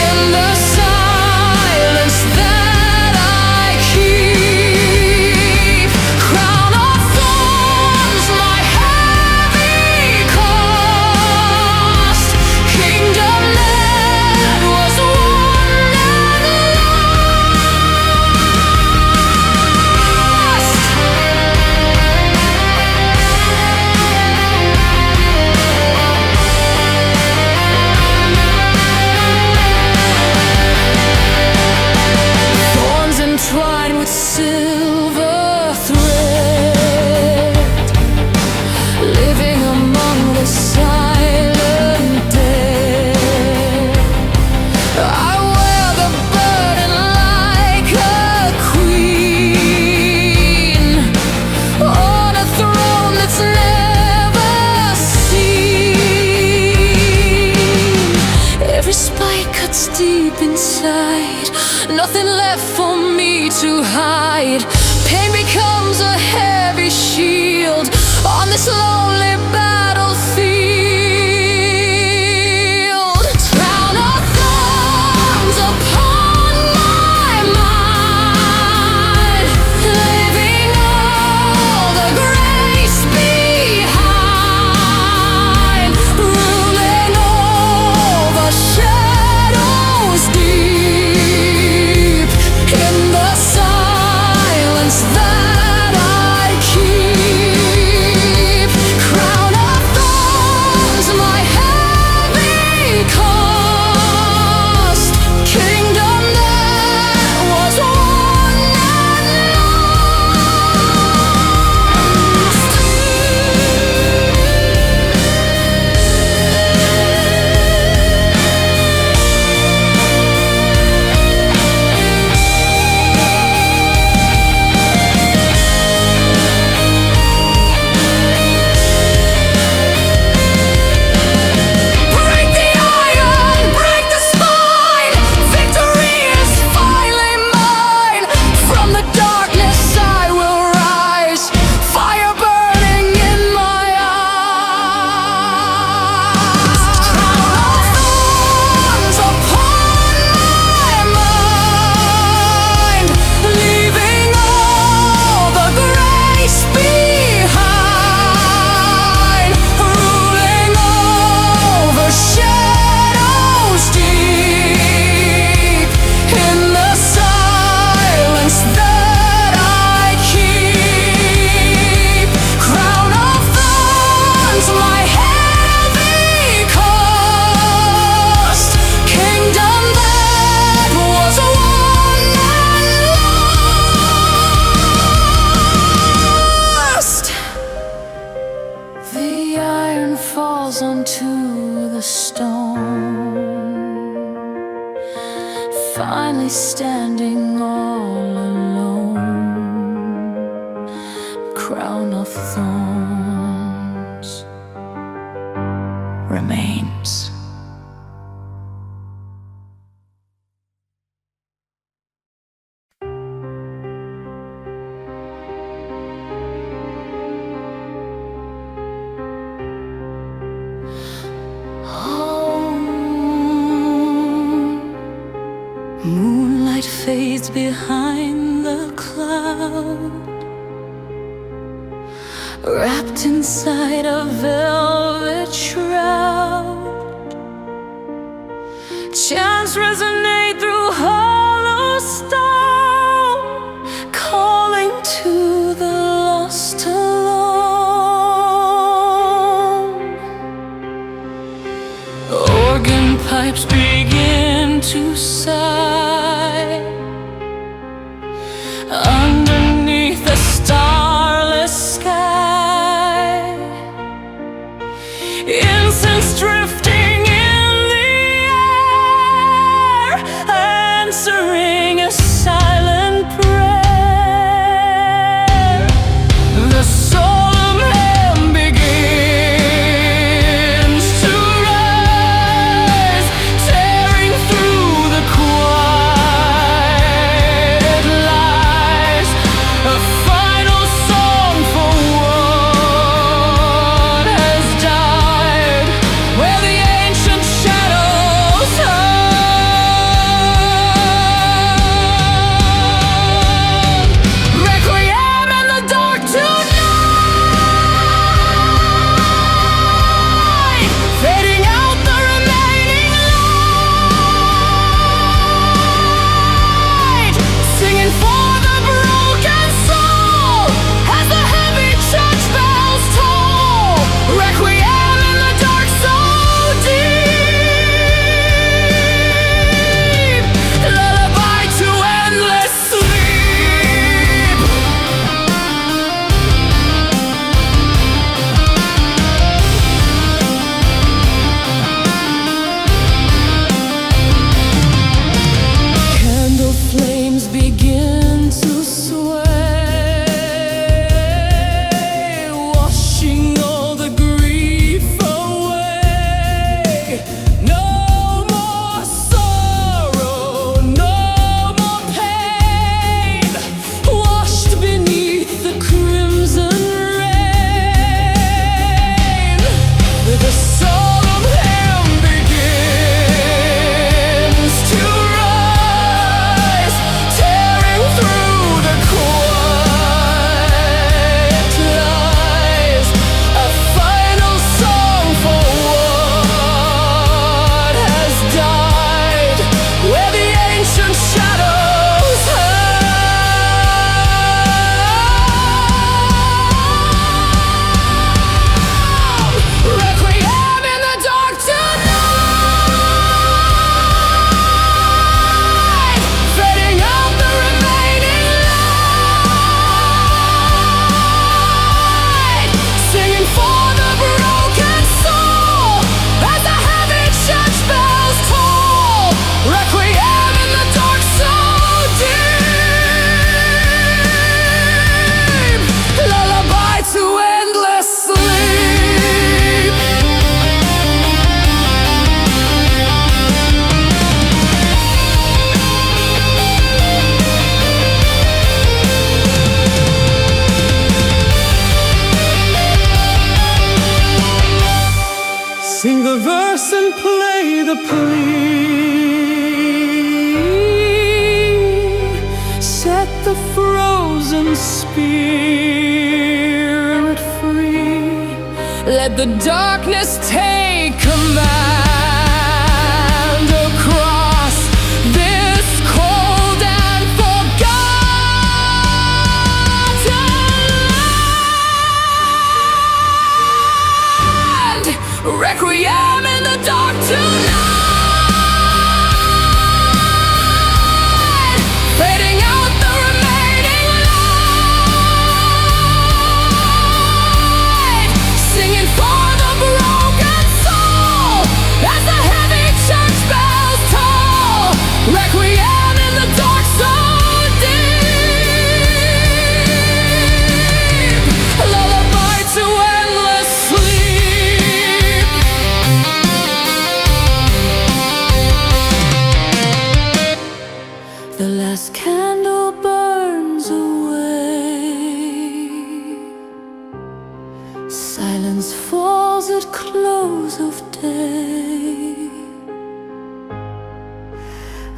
in the silence that I keep. Crown of thorns, my heavy cost, kingdom that was won and lost. Thorns entwined with silver thread, living among the silent dead. I wear the burden like a queen, on a throne that's never seen. Every spike cuts deep inside, nothing left for me to hide. Pain becomes a heavy shield on this lonely battlefield. falls onto the stone, finally standing all alone, crown of thorns remains. Moonlight fades behind the cloud, wrapped inside a velvet shroud. Chants resonate through hollow stone, calling to the lost alone. Organ pipes begin to sigh underneath the starless sky. Incense drifting in the air, answering a silent prayer. The solemn hymn begins to rise, tearing through the quiet lies. A final song for what has died, where the ancient shadows hide. Requiem in the dark tonight, fading out the remaining light, singing for the broken soul as the heavy church bells toll. Requiem in the dark so deep, lullaby to endless sleep. Candle flames begin to sway, washing all the grief away. No more sorrow, no more pain, washed beneath the crimson rain. The solemn hymn begins to rise, tearing through the quiet lies. A final song for what has died, where the ancient shadows hide. Requiem in the dark tonight, fading out the remaining light, singing for the broken soul as the heavy church bells toll. Requiem in the dark so deep, lullaby to endless sleep. Sing the verse and play the plea. Set the frozen spirit free. Let the darkness take command across this cold and forgotten land. Requiem in the dark tonight, fading out the remaining light, singing for the broken falls at close of day.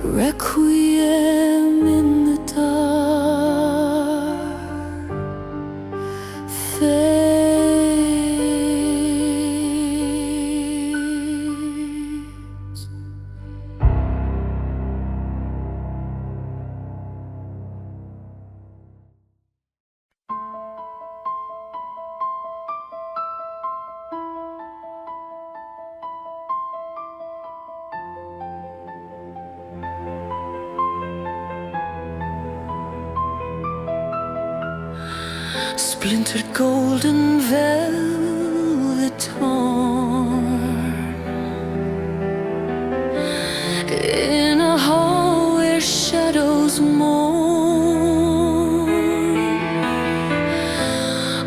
Requiem in the dark fades. Splintered golden velvet torn in a hall where shadows mourn.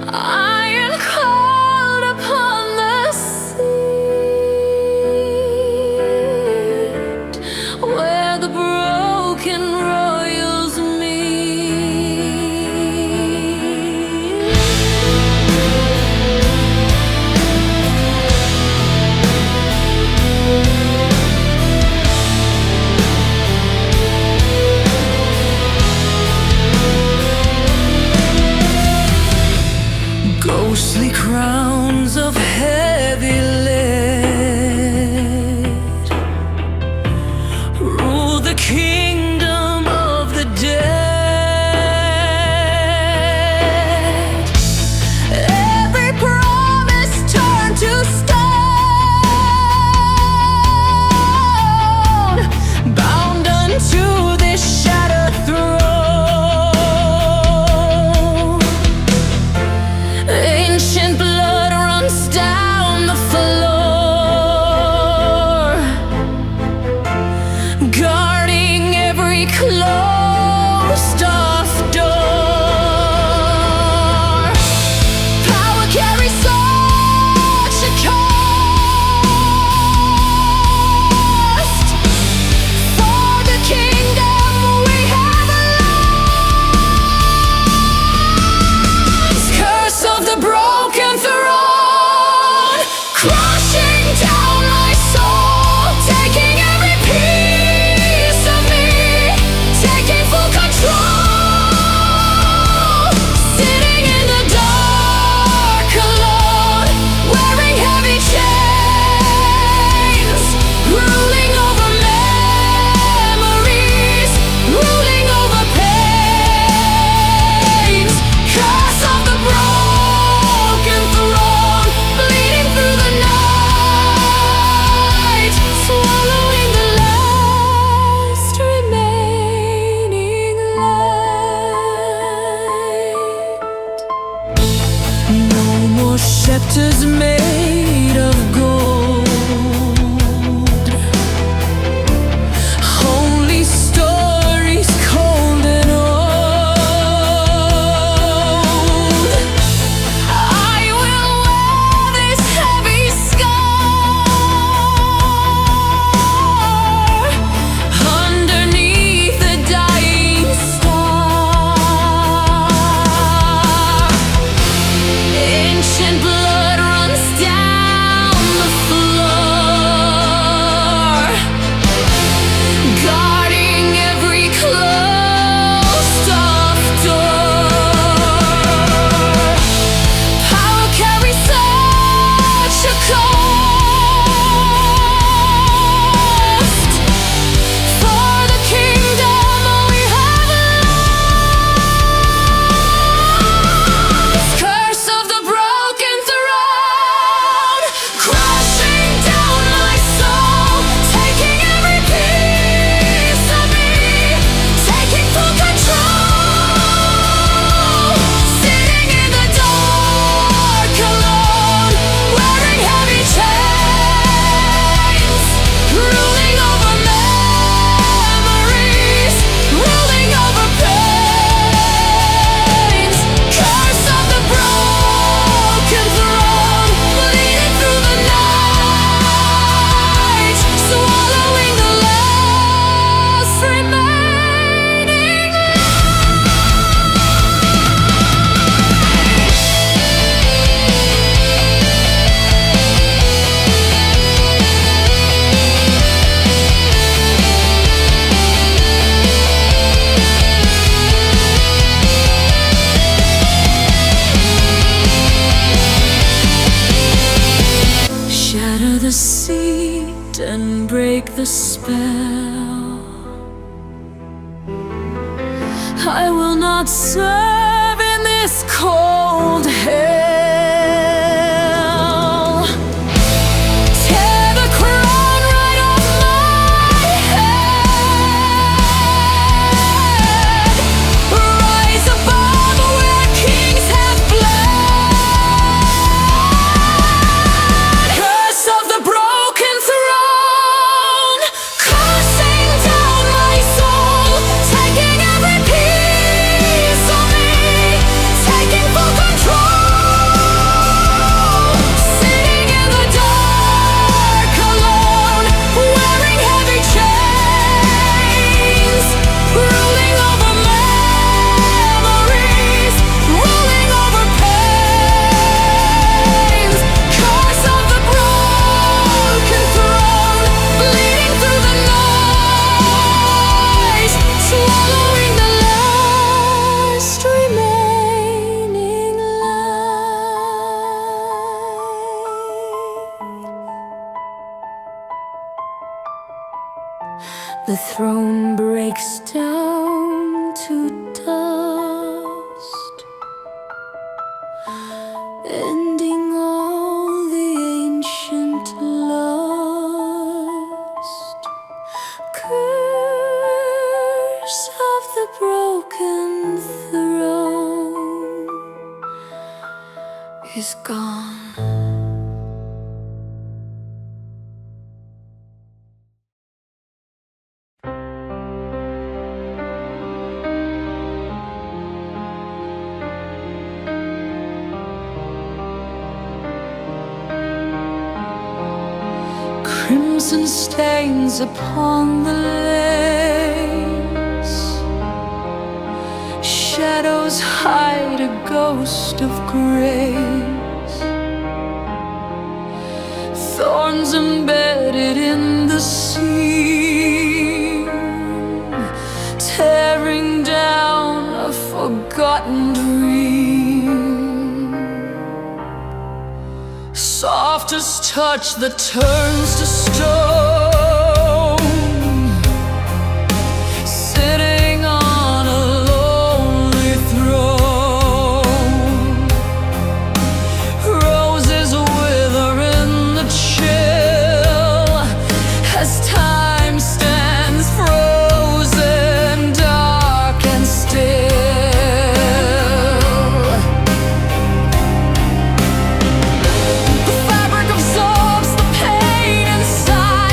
Iron cold upon the seat where the broken royals ghostly crowns of heavy lead rule the kingdom of the dead. Every promise turned to stone, bound unto this shattered throne. Ancient blood runs down the floor, guarding every closed off door. Power carries such a cost for the kingdom we have lost. Curse of the broken throne, crushing down my soul, taking every piece of me, taking full control. Sitting in the dark alone, wearing heavy chains, ruling over memories, ruling over pains. Curse of the broken throne, bleeding through the night. the seat and break the spell. I will not serve in this cold hell. Tear the crown right off my head. Rise above where kings have bled. Curse of the broken throne, coursing down my soul, taking every piece of me, taking full control. Sitting in the dark alone, wearing heavy chains, ruling over memories, ruling over pains. Curse of the broken throne, bleeding through the noise, swallowing the last remaining light. The throne breaks down to dust, ending all the ancient lust. Curse of the broken throne is gone. Crimson stains upon the lace, shadows hide a ghost of grace. Thorns embedded in the seam, tearing down a forgotten dream. Softest touch that turns to stone, sitting on a lonely throne. Roses wither in the chill as time stands frozen, dark and still. The fabric absorbs the pain inside.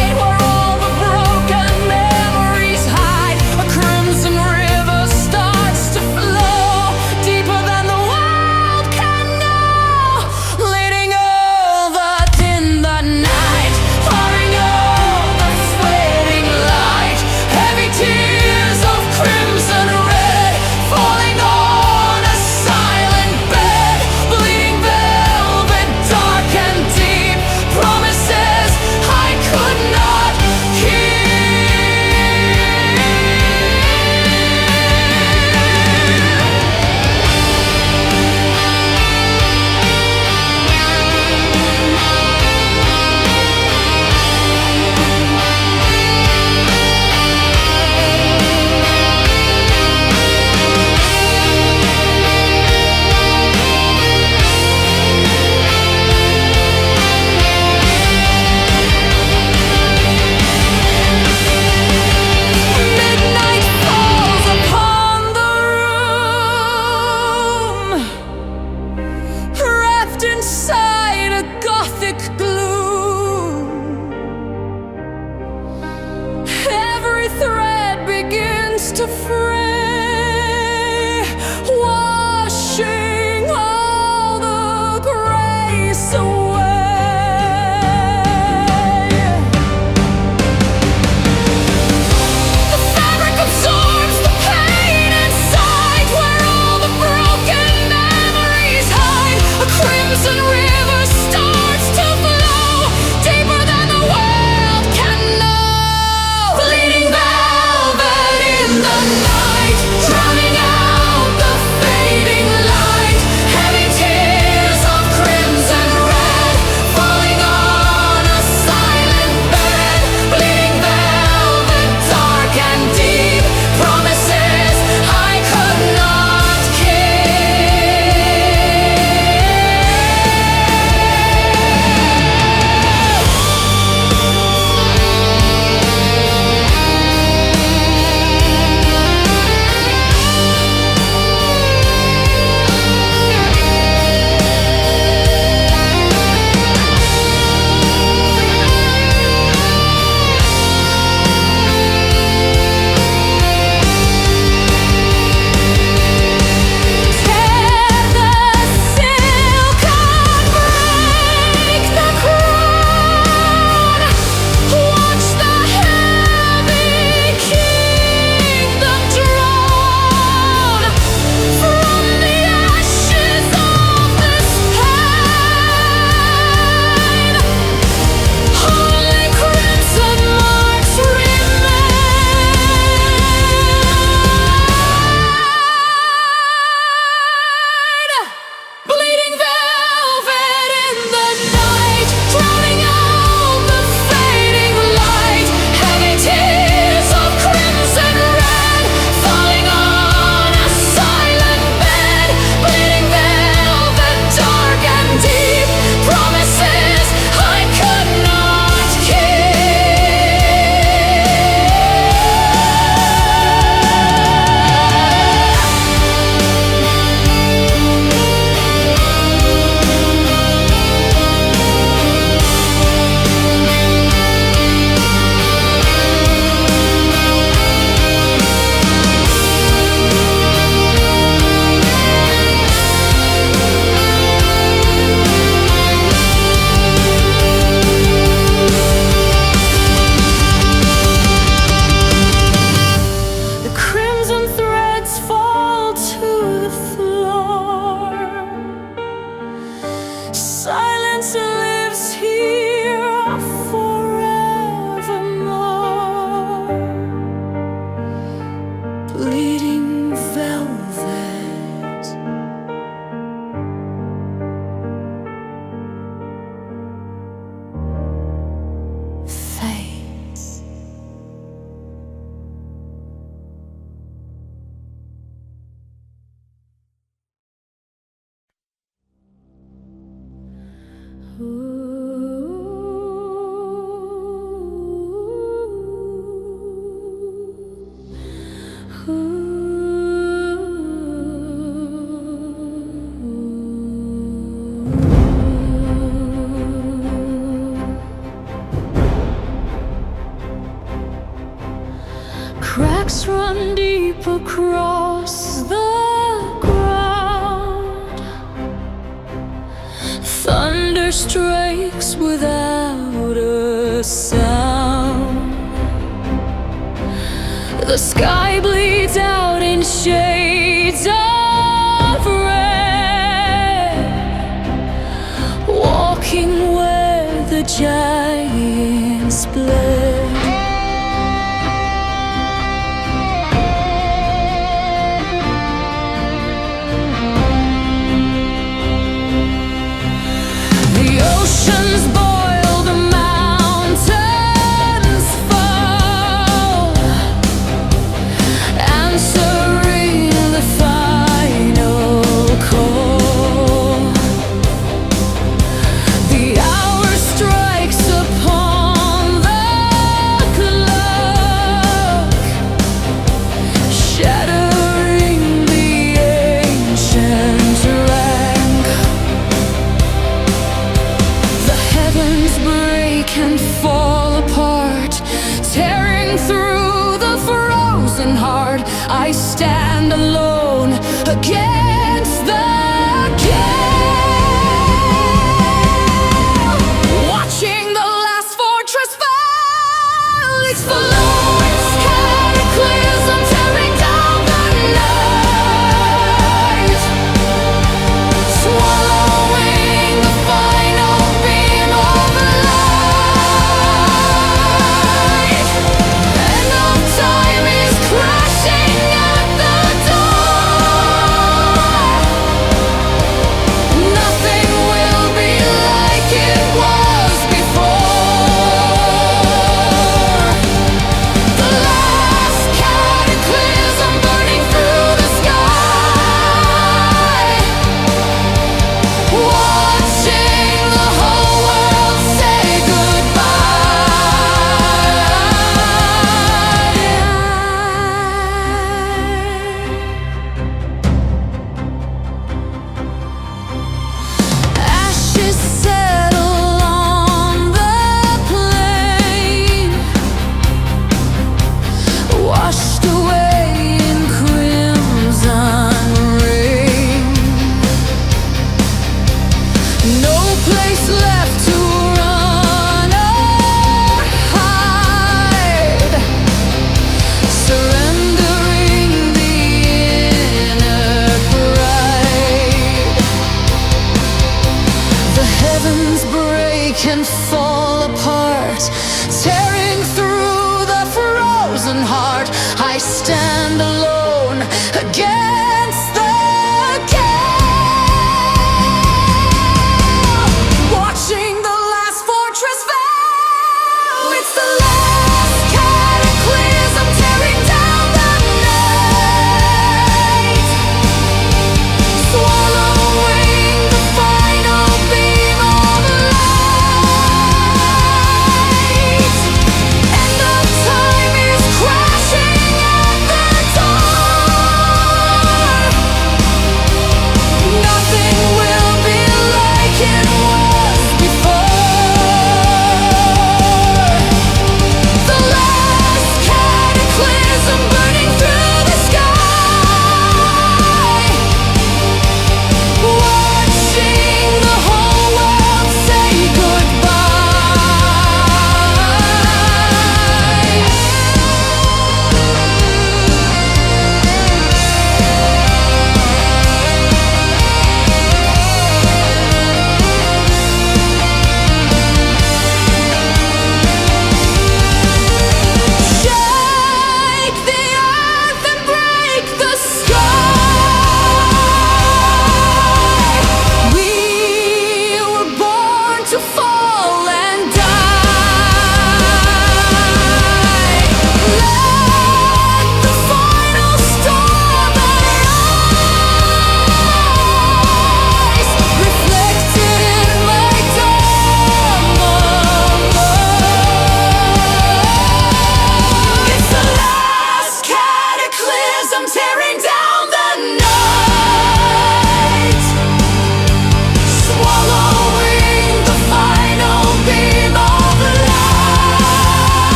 tracks run deep across the ground. Thunder strikes without a sound. The sky bleeds out in shades of red, walking where the giants bled. Oceans boil, the mountains fall, answering the final call. The hour strikes upon the clock, shattering the ancient rank. The heavens break and fall apart, tearing through the frozen heart. I stand alone against the gale, watching the last fortress fall. It's the lowest cataclysm tearing down the night, swallowing the final beam of light. End of time is crashing at the door. Nothing will be like it was before. The last cataclysm burning through the sky, watching the whole world say goodbye. Ashes settle on the plain, washed away in crimson rain. No place left to run or hide, surrendering the inner pride. The heavens break and fall apart, tearing through the frozen heart. I stand alone